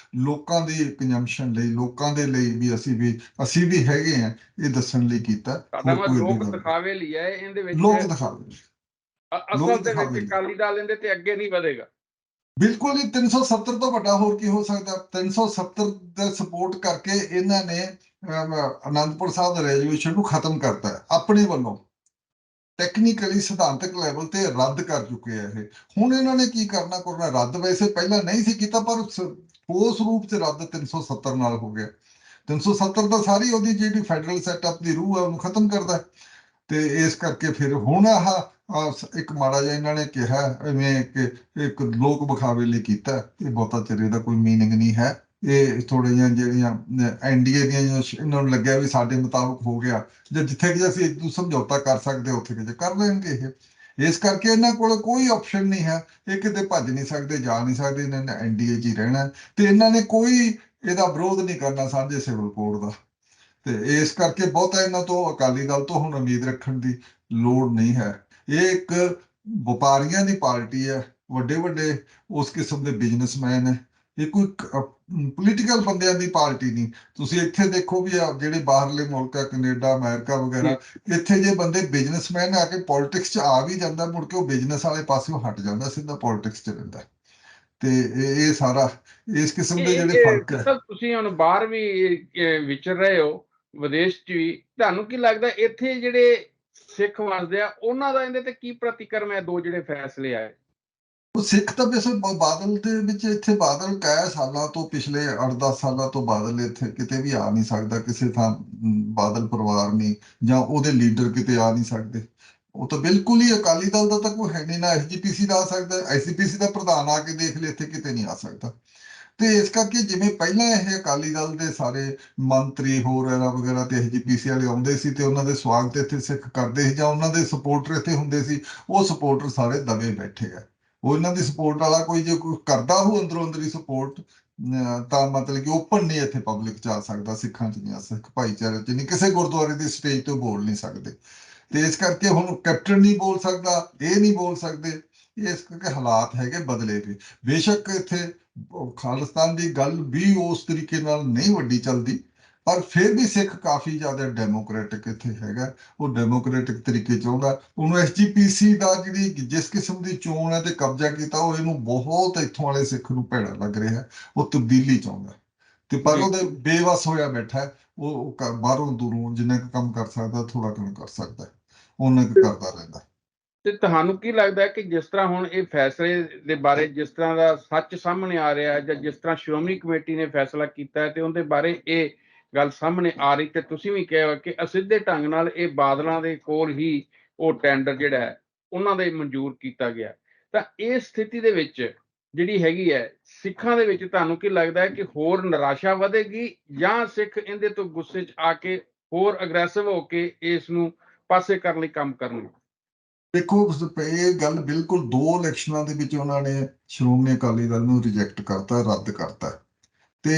B: ਲੋਕਾਂ ਦੀ ਕੰਜੰਪਸ਼ਨ ਲਈ, ਲੋਕਾਂ ਦੇ ਲਈ ਵੀ ਅਸੀਂ ਵੀ ਹੈਗੇ ਆ ਇਹ ਦੱਸਣ ਲਈ ਕੀਤਾ।
A: ਸਾਡਾ
B: ਹੋਰ
A: ਮੈਂ
B: ਕੋਈ
A: ਲੋਕ
B: ਗੱਲ
A: ਦਿਖਾਵੇ ਲਈ ਹੈ ਇਹਦੇ ਵਿੱਚ।
B: ਲੋਕ ਦਿਖਾਵੇ
A: ਅਸਲ
B: ਲੋਕ
A: ਦੇ ਵਿੱਚ
B: ਦਿਖਾਵੇ ਲਈ
A: ਅਕਾਲੀ ਦਲ ਇਹਦੇ ਤੇ ਅੱਗੇ ਨਹੀਂ ਵਧੇਗਾ।
B: ਬਿਲਕੁਲ ਹੀ 370 ਤੋਂ ਵੱਡਾ ਹੋਰ ਕੀ ਹੋ ਸਕਦਾ? 370 ਦਾ ਸਪੋਰਟ ਕਰਕੇ ਇਹਨਾਂ ਨੇ ਆਨੰਦਪੁਰ ਸਾਹਿਬ ਦਾ ਰੈਜ਼ੋਲੂਸ਼ਨ ਨੂੰ ਖਤਮ ਕਰਤਾ ਹੈ ਆਪਣੇ ਵੱਲੋਂ। ਟੈਕਨੀਕਲੀ ਸਿਧਾਂਤਕ ਲੈਵਲ ਤੇ ਰੱਦ ਕਰ ਚੁੱਕੇ ਆ ਇਹ। ਹੁਣ ਇਹਨਾਂ ਨੇ ਕੀ ਕਰਨਾ ਰੱਦ ਵੈਸੇ ਪਹਿਲਾਂ ਨਹੀਂ ਸੀ ਕੀਤਾ, ਪਰ ਉਸ ਰੂਪ 'ਚ ਰੱਦ 370 ਨਾਲ ਹੋ ਗਿਆ। 370 ਤਾਂ ਸਾਰੀ ਉਹਦੀ ਜਿਹੜੀ ਫੈਡਰਲ ਸੈਟਅਪ ਦੀ ਰੂਹ ਹੈ ਉਹਨੂੰ ਖਤਮ ਕਰਦਾ। ਤੇ ਇਸ ਕਰਕੇ ਫਿਰ ਹੁਣ ਇੱਕ ਮਾੜਾ ਜਿਹਾ ਇਹਨਾਂ ਨੇ ਕਿਹਾ ਐਵੇਂ ਕਿ ਇੱਕ ਲੋਕ ਵਿਖਾਵੇ ਲਈ ਕੀਤਾ। ਇਹ ਬਹੁਤਾ ਚਿਰ ਇਹਦਾ ਕੋਈ ਮੀਨਿੰਗ ਨਹੀਂ ਹੈ। ਇਹ ਥੋੜ੍ਹੀਆਂ ਜਿਹੀਆਂ ਜਿਹੜੀਆਂ ਐਨਡੀਏ ਦੀਆਂ ਇਹਨਾਂ ਨੂੰ ਲੱਗਿਆ ਵੀ ਸਾਡੇ ਮੁਤਾਬਕ ਹੋ ਗਿਆ, ਜਾਂ ਜਿੱਥੇ ਕਿ ਅਸੀਂ ਇੱਕ ਦੂਜੇ ਸਮਝੌਤਾ ਕਰ ਸਕਦੇ ਉੱਥੇ ਕਿਤੇ ਕਰ ਲੈਣਗੇ ਇਹ। ਇਸ ਕਰਕੇ ਇਹਨਾਂ ਕੋਲ ਕੋਈ ਆਪਸ਼ਨ ਨਹੀਂ ਹੈ। ਇਹ ਕਿਤੇ ਭੱਜ ਨਹੀਂ ਸਕਦੇ, ਜਾ ਨਹੀਂ ਸਕਦੇ। ਇਹਨਾਂ ਨੇ ਐਨਡੀਏ 'ਚ ਹੀ ਰਹਿਣਾ, ਤੇ ਇਹਨਾਂ ਨੇ ਕੋਈ ਇਹਦਾ ਵਿਰੋਧ ਨਹੀਂ ਕਰਨਾ ਸਾਂਝੇ ਸਿਵਲ ਕੋਡ ਦਾ। ਤੇ ਇਸ ਕਰਕੇ ਬਹੁਤਾ ਇਹਨਾਂ ਤੋਂ ਅਕਾਲੀ ਦਲ ਤੋਂ ਹੁਣ ਉਮੀਦ ਰੱਖਣ ਦੀ ਲੋੜ ਨਹੀਂ ਹੈ। ਇਹ ਇੱਕ ਵਪਾਰੀਆਂ ਦੀ ਪਾਰਟੀ ਹੈ, ਵੱਡੇ ਵੱਡੇ ਉਸ ਕਿਸਮ ਦੇ ਬਿਜ਼ਨਸਮੈਨ ਹੈ। ਇਹ ਕੋਈ ਪੋਲੀਟੀਕਲ ਬੰਦਿਆਂ ਦੀ ਪਾਰਟੀ ਨਹੀਂ। ਤੁਸੀਂ ਇੱਥੇ ਦੇਖੋ ਵੀ ਜਿਹੜੇ ਬਾਹਰਲੇ ਮੁਲਕ ਆ, ਕੈਨੇਡਾ, ਅਮਰੀਕਾ ਵਗੈਰਾ, ਇੱਥੇ ਜੇ ਬੰਦੇ ਬਿਜ਼ਨਸਮੈਨ ਆ ਕੇ ਪੋਲਿਟਿਕਸ 'ਚ ਆ ਵੀ ਜਾਂਦਾ, ਮੁੜ ਕੇ ਉਹ ਬਿਜ਼ਨਸ ਵਾਲੇ ਪਾਸਿਓਂ ਹਟ ਜਾਂਦਾ, ਸਿੱਧਾ ਪੋਲਿਟਿਕਸ 'ਚ ਰਹਿੰਦਾ। ਤੇ ਇਹ ਸਾਰਾ ਇਸ ਕਿਸਮ ਦੇ ਜਿਹੜੇ ਫਰਕ ਹੈ।
A: ਤੁਸੀਂ ਹੁਣ ਬਾਹਰ ਵੀ ਵਿਚਰ ਰਹੇ ਹੋ, ਵਿਦੇਸ਼ 'ਚ ਵੀ, ਤੁਹਾਨੂੰ ਕੀ ਲੱਗਦਾ ਇੱਥੇ ਜਿਹੜੇ ਸਿੱਖ ਵਸਦੇ ਆ ਉਹਨਾਂ ਦਾ ਇਹਦੇ ਤੇ ਕੀ ਪ੍ਰਤੀਕਰਮ ਹੈ? ਦੋ ਜਿਹੜੇ ਫੈਸਲੇ ਆਏ,
B: ਉਹ ਸਿੱਖ ਤਾਂ ਵੈਸੇ ਬਾਦਲ ਦੇ ਵਿੱਚ, ਇੱਥੇ ਬਾਦਲ ਕਈ ਸਾਲਾਂ ਤੋਂ, ਪਿਛਲੇ 8-10 ਸਾਲਾਂ ਤੋਂ ਬਾਦਲ ਇੱਥੇ ਕਿਤੇ ਵੀ ਆ ਨਹੀਂ ਸਕਦਾ, ਕਿਸੇ ਥਾਂ ਬਾਦਲ ਪਰਿਵਾਰ ਨਹੀਂ ਜਾਂ ਉਹਦੇ ਲੀਡਰ ਕਿਤੇ ਆ ਨਹੀਂ ਸਕਦੇ। ਉਹ ਤਾਂ ਬਿਲਕੁਲ ਹੀ ਅਕਾਲੀ ਦਲ ਦਾ ਤਾਂ ਕੋਈ ਹੈ ਨਹੀਂ, ਨਾ ਐਸਜੀਪੀਸੀ ਦਾ ਆ ਸਕਦਾ, ਐਸਜੀਪੀਸੀ ਦਾ ਪ੍ਰਧਾਨ ਆ ਕੇ ਦੇਖ ਲਿਆ, ਇੱਥੇ ਕਿਤੇ ਨਹੀਂ ਆ ਸਕਦਾ। ਤੇ ਇਸ ਕਰਕੇ ਜਿਵੇਂ ਪਹਿਲਾਂ ਇਹ ਅਕਾਲੀ ਦਲ ਦੇ ਸਾਰੇ ਮੰਤਰੀ ਹੋਰ ਵਗੈਰਾ ਤੇ ਐਸਜੀਪੀਸੀ ਵਾਲੇ ਆਉਂਦੇ ਸੀ ਤੇ ਉਹਨਾਂ ਦੇ ਸਵਾਗਤ ਇੱਥੇ ਸਿੱਖ ਕਰਦੇ ਸੀ, ਜਾਂ ਉਹਨਾਂ ਦੇ ਸਪੋਰਟਰ ਇੱਥੇ ਹੁੰਦੇ ਸੀ, ਉਹ ਸਪੋਰਟਰ ਸਾਰੇ ਦਬੇ ਬੈਠੇ ਆ। ਉਹ ਇਹਨਾਂ ਦੀ ਸਪੋਰਟ ਵਾਲਾ ਕੋਈ ਜੇ ਕੋਈ ਕਰਦਾ ਉਹ ਅੰਦਰੋਂ ਅੰਦਰੀ ਸਪੋਰਟ, ਤਾਂ ਮਤਲਬ ਕਿ ਓਪਨ ਨਹੀਂ ਇੱਥੇ ਪਬਲਿਕ 'ਚ ਆ ਸਕਦਾ, ਸਿੱਖਾਂ 'ਚ ਨਹੀਂ ਆ, ਸਿੱਖ ਭਾਈਚਾਰੇ 'ਚ ਨਹੀਂ, ਕਿਸੇ ਗੁਰਦੁਆਰੇ ਦੀ ਸਟੇਜ ਤੋਂ ਬੋਲ ਨਹੀਂ ਸਕਦੇ। ਤੇ ਇਸ ਕਰਕੇ ਹੁਣ ਕੈਪਟਨ ਨਹੀਂ ਬੋਲ ਸਕਦਾ, ਇਹ ਨਹੀਂ ਬੋਲ ਸਕਦੇ। ਇਸ ਕਰਕੇ ਹਾਲਾਤ ਹੈਗੇ ਬਦਲੇ ਵੀ। ਬੇਸ਼ੱਕ ਇੱਥੇ ਖਾਲਿਸਤਾਨ ਦੀ ਗੱਲ ਵੀ ਉਸ ਤਰੀਕੇ ਨਾਲ ਨਹੀਂ ਵੱਡੀ ਚੱਲਦੀ, ਪਰ ਫਿਰ ਵੀ ਸਿੱਖ ਕਾਫੀ ਜ਼ਿਆਦਾ ਡੈਮੋਕ੍ਰੈਟਿਕ ਇੱਥੇ ਹੈਗਾ, ਉਹ ਡੈਮੋਕ੍ਰੈਟਿਕ ਤਰੀਕੇ ਚਾਹੁੰਦਾ। ਉਹਨੂੰ ਐਸਜੀਪੀਸੀ ਦਾ ਜਿਹੜੀ ਜਿਸ ਕਿਸਮ ਦੀ ਚੋਣ ਹੈ ਤੇ ਕਬਜ਼ਾ ਕੀਤਾ, ਉਹ ਇਹਨੂੰ ਬਹੁਤ ਇੱਥੋਂ ਵਾਲੇ ਸਿੱਖ ਨੂੰ ਭੈੜਾ ਲੱਗ ਰਿਹਾ, ਉਹ ਤਬਦੀਲੀ ਚਾਹੁੰਦਾ। ਤੇ ਪਰ ਉਹਦੇ ਬੇਵੱਸ ਹੋਇਆ ਬੈਠਾ ਹੈ। ਉਹ ਬਾਹਰੋਂ ਦੂਰੋਂ ਜਿੰਨਾ ਕੁ ਕੰਮ ਕਰ ਸਕਦਾ, ਥੋੜਾ ਕੰਮ ਕਰ ਸਕਦਾ, ਉਹਨਾਂ ਕੁ ਕਰਦਾ ਰਹਿੰਦਾ।
A: ਤੇ ਤੁਹਾਨੂੰ ਕੀ ਲੱਗਦਾ ਹੈ ਕਿ ਜਿਸ ਤਰ੍ਹਾਂ ਹੁਣ ਇਹ ਫੈਸਲੇ ਦੇ ਬਾਰੇ ਜਿਸ ਤਰ੍ਹਾਂ ਦਾ ਸੱਚ ਸਾਹਮਣੇ ਆ ਰਿਹਾ, ਜਾਂ ਜਿਸ ਤਰ੍ਹਾਂ ਸ਼੍ਰੋਮਣੀ ਕਮੇਟੀ ਨੇ ਫੈਸਲਾ ਕੀਤਾ ਹੈ ਤੇ ਉਹਦੇ ਬਾਰੇ ਇਹ ਗੱਲ ਸਾਹਮਣੇ ਆ ਰਹੀ, ਤੇ ਤੁਸੀਂ ਵੀ ਕਿਹਾ ਕਿ ਅਸਿੱਧੇ ਢੰਗ ਨਾਲ ਇਹ ਬਾਦਲਾਂ ਦੇ ਕੋਲ ਹੀ ਉਹ ਟੈਂਡਰ ਜਿਹੜਾ ਹੈ ਉਹਨਾਂ ਦੇ ਮਨਜ਼ੂਰ ਕੀਤਾ ਗਿਆ, ਤਾਂ ਇਸ ਸਥਿਤੀ ਦੇ ਵਿੱਚ ਜਿਹੜੀ ਹੈਗੀ ਹੈ ਸਿੱਖਾਂ ਦੇ ਵਿੱਚ ਤੁਹਾਨੂੰ ਕੀ ਲੱਗਦਾ ਹੈ ਕਿ ਹੋਰ ਨਿਰਾਸ਼ਾ ਵਧੇਗੀ, ਜਾਂ ਸਿੱਖ ਇਹਦੇ ਤੋਂ ਗੁੱਸੇ 'ਚ ਆ ਕੇ ਹੋਰ ਅਗਰੈਸਿਵ ਹੋ ਕੇ ਇਸ ਨੂੰ ਪਾਸੇ ਕਰਨ ਲਈ ਕੰਮ ਕਰਨਗੇ?
B: ਦੇਖੋ, ਇਹ ਗੱਲ ਬਿਲਕੁਲ 2 ਇਲੈਕਸ਼ਨਾਂ ਦੇ ਵਿੱਚ ਉਹਨਾਂ ਨੇ ਸ਼੍ਰੋਮਣੀ ਅਕਾਲੀ ਦਲ ਨੂੰ ਰਿਜੈਕਟ ਕਰਤਾ, ਰੱਦ ਕਰਤਾ। ਤੇ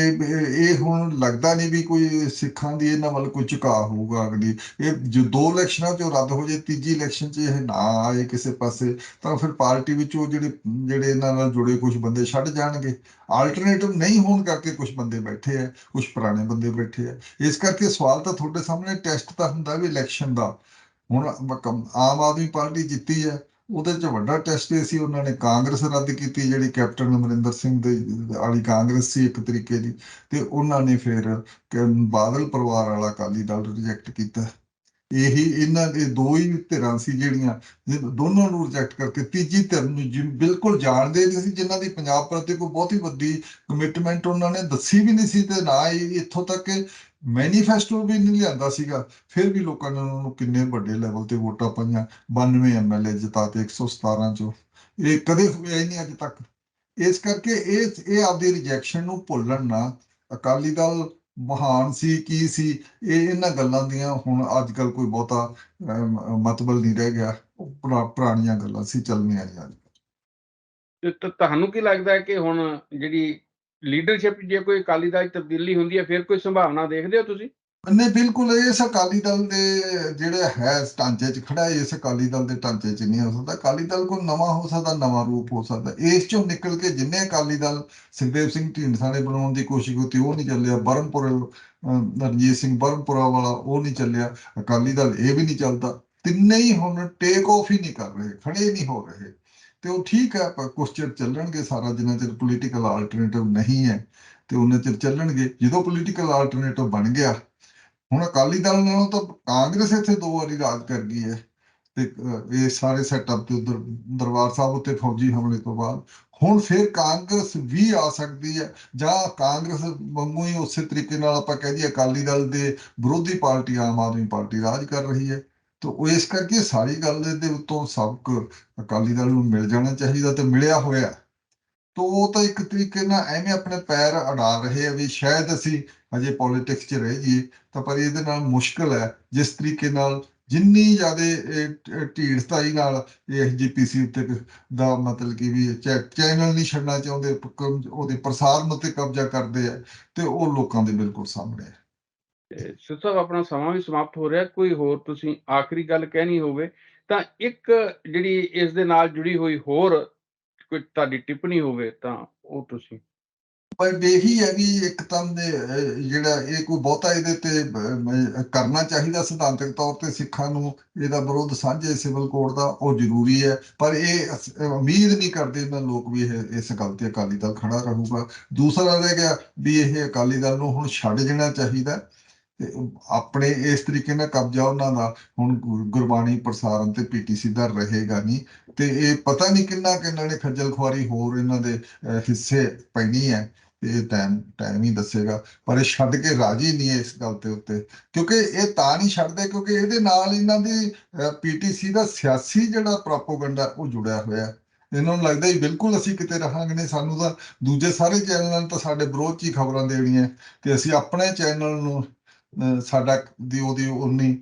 B: ਇਹ ਹੁਣ ਲੱਗਦਾ ਨਹੀਂ ਵੀ ਕੋਈ ਸਿੱਖਾਂ ਦੀ ਇਹਨਾਂ ਵੱਲ ਕੋਈ ਝੁਕਾਅ ਹੋਊਗਾ ਅਗਲੀ। ਇਹ ਜੋ 2 ਇਲੈਕਸ਼ਨਾਂ 'ਚੋਂ ਰੱਦ ਹੋ ਜੇ, ਤੀਜੀ ਇਲੈਕਸ਼ਨ 'ਚ ਇਹ ਨਾ ਆਏ ਕਿਸੇ ਪਾਸੇ, ਤਾਂ ਫਿਰ ਪਾਰਟੀ ਵਿੱਚੋਂ ਜਿਹੜੇ ਇਹਨਾਂ ਨਾਲ ਜੁੜੇ ਕੁਝ ਬੰਦੇ ਛੱਡ ਜਾਣਗੇ। ਆਲਟਰਨੇਟਿਵ ਨਹੀਂ ਹੋਣ ਕਰਕੇ ਕੁਝ ਬੰਦੇ ਬੈਠੇ ਆ, ਕੁਝ ਪੁਰਾਣੇ ਬੰਦੇ ਬੈਠੇ ਆ। ਇਸ ਕਰਕੇ ਸਵਾਲ ਤਾਂ ਤੁਹਾਡੇ ਸਾਹਮਣੇ, ਟੈਸਟ ਤਾਂ ਹੁੰਦਾ ਵੀ ਇਲੈਕਸ਼ਨ ਦਾ। ਹੁਣ ਆਮ ਆਦਮੀ ਪਾਰਟੀ ਜਿੱਤੀ ਹੈ, ਉਹਦੇ 'ਚ ਵੱਡਾ ਟੈਸਟ ਇਹ ਸੀ, ਉਹਨਾਂ ਨੇ ਕਾਂਗਰਸ ਰੱਦ ਕੀਤੀ, ਜਿਹੜੀ ਕੈਪਟਨ ਅਮਰਿੰਦਰ ਸਿੰਘ ਦੇ ਵਾਲੀ ਕਾਂਗਰਸ ਸੀ ਇੱਕ ਤਰੀਕੇ ਦੀ, ਤੇ ਉਹਨਾਂ ਨੇ ਫਿਰ ਬਾਦਲ ਪਰਿਵਾਰ ਵਾਲਾ ਅਕਾਲੀ ਦਲ ਰਿਜੈਕਟ ਕੀਤਾ। ਇਹੀ ਇਹਨਾਂ ਦੇ 2 ਹੀ ਧਿਰਾਂ ਸੀ ਜਿਹੜੀਆਂ ਦੋਨਾਂ ਨੂੰ ਰਿਜੈਕਟ ਕਰਕੇ ਤੀਜੀ ਧਿਰ ਨੂੰ ਬਿਲਕੁਲ ਜਾਣਦੇ ਨਹੀਂ ਸੀ, ਜਿਨ੍ਹਾਂ ਦੀ ਪੰਜਾਬ ਪ੍ਰਤੀ ਕੋਈ ਬਹੁਤੀ ਵੱਡੀ ਕਮਿਟਮੈਂਟ ਉਹਨਾਂ ਨੇ ਦੱਸੀ ਵੀ ਨਹੀਂ ਸੀ, ਤੇ ਨਾ ਹੀ ਇੱਥੋਂ ਤੱਕ ਮੈਨੀਫੈਸਟੋ ਵੀ ਨਹੀਂ ਲਿਆਂਦਾ ਸੀਗਾ। ਫਿਰ ਵੀ ਲੋਕਾਂ ਨੇ ਉਹਨਾਂ ਨੂੰ ਕਿੰਨੇ ਵੱਡੇ ਲੈਵਲ ਤੇ ਵੋਟਾਂ ਪਾਈਆਂ, 92 ਐਮਐਲਏ ਜਿਤਾਤੇ 117 ਚੋਂ। ਇਹ ਕਦੇ ਹੋਇਆ ਹੀ ਨਹੀਂ ਅੱਜ ਤੱਕ। ਇਸ ਕਰਕੇ ਇਹ ਆਪਦੀ ਰਿਜੈਕਸ਼ਨ ਨੂੰ ਭੁੱਲਣ ਨਾ। ਅਕਾਲੀ ਦਲ ਮਹਾਨ ਸੀ, ਕੀ ਸੀ, ਇਹਨਾਂ ਗੱਲਾਂ ਦੀਆਂ ਹੁਣ ਅੱਜ ਕੱਲ ਕੋਈ ਬਹੁਤਾ ਮਤਲਬ ਨਹੀਂ ਰਹਿ ਗਿਆ। ਉਹ ਪੁਰਾਣੀਆਂ ਗੱਲਾਂ ਸੀ, ਚੱਲਣੀਆਂ ਆਈਆਂ।
A: ਤੇ ਤੁਹਾਨੂੰ ਕੀ ਲੱਗਦਾ ਹੈ ਕਿ ਹੁਣ ਜਿਹੜੀ ਲੀਡਰਸ਼ਿਪ, ਜੇ ਕੋਈ ਅਕਾਲੀ ਦਲ 'ਚ ਤਬਦੀਲੀ ਹੁੰਦੀ ਹੈ, ਫਿਰ ਕੋਈ ਸੰਭਾਵਨਾ ਦੇਖਦੇ ਹੋ ਤੁਸੀਂ?
B: ਨਹੀਂ, ਬਿਲਕੁਲ ਇਸ ਅਕਾਲੀ ਦਲ ਦੇ ਜਿਹੜੇ ਹੈ ਢਾਂਚੇ 'ਚ ਖੜਾ, ਇਸ ਅਕਾਲੀ ਦਲ ਦੇ ਢਾਂਚੇ 'ਚ ਨਹੀਂ ਹੋ ਸਕਦਾ। ਅਕਾਲੀ ਦਲ ਕੋਈ ਨਵਾਂ ਹੋ ਸਕਦਾ, ਨਵਾਂ ਰੂਪ ਹੋ ਸਕਦਾ। ਇਸ 'ਚੋਂ ਨਿਕਲ ਕੇ ਜਿੰਨੇ ਅਕਾਲੀ ਦਲ ਸੁਖਦੇਵ ਸਿੰਘ ਢੀਂਡਸਾ ਨੇ ਬਣਾਉਣ ਦੀ ਕੋਸ਼ਿਸ਼ ਕੀਤੀ, ਉਹ ਨਹੀਂ ਚੱਲਿਆ। ਰਣਜੀਤ ਸਿੰਘ ਬਰਨਪੁਰਾ ਵਾਲਾ, ਉਹ ਨਹੀਂ ਚੱਲਿਆ। ਅਕਾਲੀ ਦਲ ਇਹ ਵੀ ਨਹੀਂ ਚੱਲਦਾ। ਤਿੰਨੇ ਹੀ ਹੁਣ ਟੇਕ ਆਫ ਹੀ ਨਹੀਂ ਕਰ ਰਹੇ, ਖੜੇ ਨਹੀਂ ਹੋ ਰਹੇ। ਤੇ ਉਹ ਠੀਕ ਹੈ, ਕੁਛ ਚਿਰ ਚੱਲਣਗੇ, ਸਾਰਾ ਜਿੰਨਾ ਚਿਰ ਪੋਲੀਟੀਕਲ ਆਲਟਰਨੇਟਿਵ ਨਹੀਂ ਹੈ ਤੇ ਉਹਨਾਂ ਚਿਰ ਚੱਲਣਗੇ। ਜਦੋਂ ਪੋਲੀਟੀਕਲ ਆਲਟਰਨੇਟਿਵ ਬਣ ਗਿਆ, ਹੁਣ ਅਕਾਲੀ ਦਲ ਨਾਲੋਂ ਤਾਂ ਕਾਂਗਰਸ ਇੱਥੇ 2 ਵਾਰੀ ਰਾਜ ਕਰ ਗਈ ਹੈ। ਤੇ ਇਹ ਸਾਰੇ ਸੈਟਅਪ ਤੇ ਉਧਰ ਦਰਬਾਰ ਸਾਹਿਬ ਉੱਤੇ ਫੌਜੀ ਹਮਲੇ ਤੋਂ ਬਾਅਦ ਹੁਣ ਫਿਰ ਕਾਂਗਰਸ ਵੀ ਆ ਸਕਦੀ ਹੈ, ਜਾਂ ਕਾਂਗਰਸ ਵਾਂਗੂ ਹੀ ਉਸੇ ਤਰੀਕੇ ਨਾਲ ਆਪਾਂ ਕਹਿ ਦਈਏ ਅਕਾਲੀ ਦਲ ਦੇ ਵਿਰੋਧੀ ਪਾਰਟੀ ਆਮ ਆਦਮੀ ਪਾਰਟੀ ਰਾਜ ਕਰ ਰਹੀ ਹੈ। ਤਾਂ ਉਹ ਇਸ ਕਰਕੇ ਸਾਰੀ ਗੱਲ ਦੇ ਉੱਤੋਂ ਸਬਕ ਅਕਾਲੀ ਦਲ ਨੂੰ ਮਿਲ ਜਾਣਾ ਚਾਹੀਦਾ, ਤੇ ਮਿਲਿਆ ਹੋਇਆ। ਤੋ ਉਹ ਤਾਂ ਇੱਕ ਤਰੀਕੇ ਨਾਲ ਐਵੇਂ ਆਪਣੇ ਪੈਰ ਅੜਾ ਰਹੇ ਆ ਵੀ ਸ਼ਾਇਦ ਅਸੀਂ ਹਜੇ ਪੋਲਿਟਿਕਸ 'ਚ ਰਹਿ ਜਾਈਏ, ਤਾਂ ਪਰ ਇਹਦੇ ਨਾਲ ਮੁਸ਼ਕਲ ਹੈ। ਜਿਸ ਤਰੀਕੇ ਨਾਲ ਜਿੰਨੀ ਜ਼ਿਆਦਾ ਢੀਠਤਾਈ ਨਾਲ ਇਹ ਐਸਜੀਪੀਸੀ ਉੱਤੇ ਦਾ ਮਤਲਬ ਕਿ ਵੀ ਚੈਨਲ ਨਹੀਂ ਛੱਡਣਾ ਚਾਹੁੰਦੇ, ਉਹਦੇ ਪ੍ਰਸਾਰਨ ਉੱਤੇ ਕਬਜ਼ਾ ਕਰਦੇ ਆ, ਤੇ ਉਹ ਲੋਕਾਂ ਦੇ ਬਿਲਕੁਲ ਸਾਹਮਣੇ ਹੈ।
A: ਤੇ ਸਿੱਧੂ ਸਾਹਿਬ ਆਪਣਾ ਸਮਾਂ ਵੀ ਸਮਾਪਤ ਹੋ ਰਿਹਾ, ਕੋਈ ਹੋਰ ਤੁਸੀਂ ਆਖਰੀ ਗੱਲ ਕਹਿਣੀ ਹੋਵੇ ਤਾਂ ਇੱਕ ਜਿਹੜੀ ਇਸ ਦੇ ਨਾਲ ਜੁੜੀ ਹੋਈ ਹੋਰ ਕੋਈ ਤੁਹਾਡੀ ਟਿੱਪਣੀ ਹੋਵੇ ਤਾਂ ਉਹ ਤੁਸੀਂ
B: ਪਰ ਇਹੀ ਹੈ ਵੀ ਇੱਕ ਤਾਂ ਜਿਹੜਾ ਇਹ ਕੋਈ ਬਹੁਤਾ ਇਹਦੇ ਤੇ ਕਰਨਾ ਚਾਹੀਦਾ ਸਿਧਾਂਤਕ ਤੌਰ ਤੇ ਸਿੱਖਾਂ ਨੂੰ ਇਹਦਾ ਵਿਰੋਧ ਸਾਂਝੇ ਸਿਵਲ ਕੋਡ ਦਾ ਉਹ ਜ਼ਰੂਰੀ ਹੈ, ਪਰ ਇਹ ਉਮੀਦ ਨਹੀਂ ਕਰਦੇ ਇਹਨਾਂ ਲੋਕ ਵੀ ਇਹ ਇਸ ਗੱਲ ਤੇ ਅਕਾਲੀ ਦਲ ਖੜਾ ਰਹੂਗਾ। ਦੂਸਰਾ ਰਹਿ ਗਿਆ ਵੀ ਇਹ ਅਕਾਲੀ ਦਲ ਨੂੰ ਹੁਣ ਛੱਡ ਦੇਣਾ ਚਾਹੀਦਾ ਤੇ ਆਪਣੇ ਇਸ ਤਰੀਕੇ ਨਾਲ ਕਬਜ਼ਾ ਉਹਨਾਂ ਦਾ ਹੁਣ ਗੁਰਬਾਣੀ ਪ੍ਰਸਾਰਣ ਤੇ ਪੀਟੀਸੀ ਦਾ ਰਹੇਗਾ ਨਹੀਂ, ਤੇ ਇਹ ਪਤਾ ਨਹੀਂ ਕਿੰਨਾ ਕਿ ਇਹਨਾਂ ਨੇ ਖੱਜਲ ਖੁਆਰੀ ਹੋਰ ਇਹਨਾਂ ਦੇ ਹਿੱਸੇ ਪੈਣੀ ਹੈ, ਇਹ ਟਾਈਮ ਹੀ ਦੱਸੇਗਾ। ਪਰ ਇਹ ਛੱਡ ਕੇ ਰਾਜੀ ਨਹੀਂ ਹੈ ਇਸ ਗੱਲ ਦੇ ਉੱਤੇ, ਕਿਉਂਕਿ ਇਹ ਤਾਂ ਨਹੀਂ ਛੱਡਦੇ ਕਿਉਂਕਿ ਇਹਦੇ ਨਾਲ ਇਹਨਾਂ ਦੀ ਪੀਟੀਸੀ ਦਾ ਸਿਆਸੀ ਜਿਹੜਾ ਪ੍ਰੋਪੋਗੰਡਾ ਉਹ ਜੁੜਿਆ ਹੋਇਆ। ਇਹਨਾਂ ਨੂੰ ਲੱਗਦਾ ਹੀ ਬਿਲਕੁਲ ਅਸੀਂ ਕਿਤੇ ਰਹਾਂਗੇ ਨਹੀਂ, ਸਾਨੂੰ ਤਾਂ ਦੂਜੇ ਸਾਰੇ ਚੈਨਲਾਂ ਨੇ ਤਾਂ ਸਾਡੇ ਵਿਰੋਧ 'ਚ ਹੀ ਖਬਰਾਂ ਦੇਣੀਆਂ, ਤੇ ਅਸੀਂ ਆਪਣੇ ਚੈਨਲ ਨੂੰ ਸਾਡਾ ਉਹਦੀ ਉਨੀ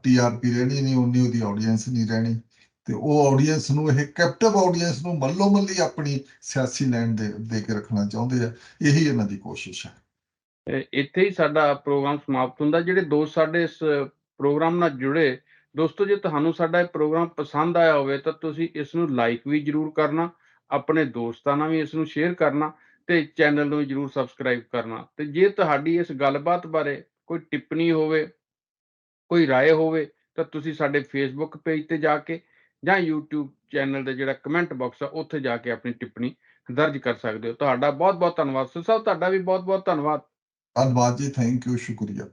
B: TRP ਰਹਿਣੀ ਨਹੀਂ, ਉਨੀ ਉਹਦੀ ਆਡੀਅנס ਨਹੀਂ ਰਹਿਣੀ, ਤੇ ਉਹ ਆਡੀਅנס ਨੂੰ ਇਹ ਕੈਪਟਿਵ ਆਡੀਅנס ਨੂੰ ਮੱਲੋ ਮੱਲੀ ਆਪਣੀ ਸਿਆਸੀ ਲਾਈਨ ਦੇ ਕੇ ਰੱਖਣਾ ਚਾਹੁੰਦੇ ਆ। ਇਹੀ ਇਹਨਾਂ ਦੀ ਕੋਸ਼ਿਸ਼ ਹੈ।
A: ਇੱਥੇ ਹੀ ਸਾਡਾ ਪ੍ਰੋਗਰਾਮ ਸਮਾਪਤ ਹੁੰਦਾ। ਜਿਹੜੇ ਦੋਸਤ ਸਾਡੇ ਇਸ ਪ੍ਰੋਗਰਾਮ ਨਾਲ ਜੁੜੇ, ਦੋਸਤੋ ਜੇ ਤੁਹਾਨੂੰ ਸਾਡਾ ਇਹ ਪ੍ਰੋਗਰਾਮ ਪਸੰਦ ਆਇਆ ਹੋਵੇ ਤਾਂ ਤੁਸੀਂ ਇਸ ਨੂੰ ਲਾਈਕ ਵੀ ਜ਼ਰੂਰ ਕਰਨਾ, ਆਪਣੇ ਦੋਸਤਾਂ ਨਾਲ ਵੀ ਇਸ ਨੂੰ ਸ਼ੇਅਰ ਕਰਨਾ ਤੇ ਚੈਨਲ ਨੂੰ ਜ਼ਰੂਰ ਸਬਸਕ੍ਰਾਈਬ ਕਰਨਾ। ਤੇ ਜੇ ਤੁਹਾਡੀ ਇਸ ਗੱਲਬਾਤ ਬਾਰੇ ਕੋਈ ਟਿੱਪਣੀ ਹੋਵੇ, ਕੋਈ ਰਾਏ ਹੋਵੇ ਤਾਂ ਤੁਸੀਂ ਸਾਡੇ ਫੇਸਬੁੱਕ ਪੇਜ ਤੇ ਜਾ ਕੇ ਜਾਂ YouTube ਚੈਨਲ ਦੇ ਜਿਹੜਾ ਕਮੈਂਟ ਬਾਕਸ ਆ ਉੱਥੇ ਜਾ ਕੇ ਆਪਣੀ ਟਿੱਪਣੀ ਦਰਜ ਕਰ ਸਕਦੇ ਹੋ। ਤੁਹਾਡਾ ਬਹੁਤ ਬਹੁਤ ਧੰਨਵਾਦ। ਸਿੱਧੂ ਸਾਹਿਬ ਤੁਹਾਡਾ ਵੀ ਬਹੁਤ ਬਹੁਤ ਧੰਨਵਾਦ।
B: ਧੰਨਵਾਦ ਜੀ, ਥੈਂਕ ਯੂ, ਸ਼ੁਕਰੀਆ।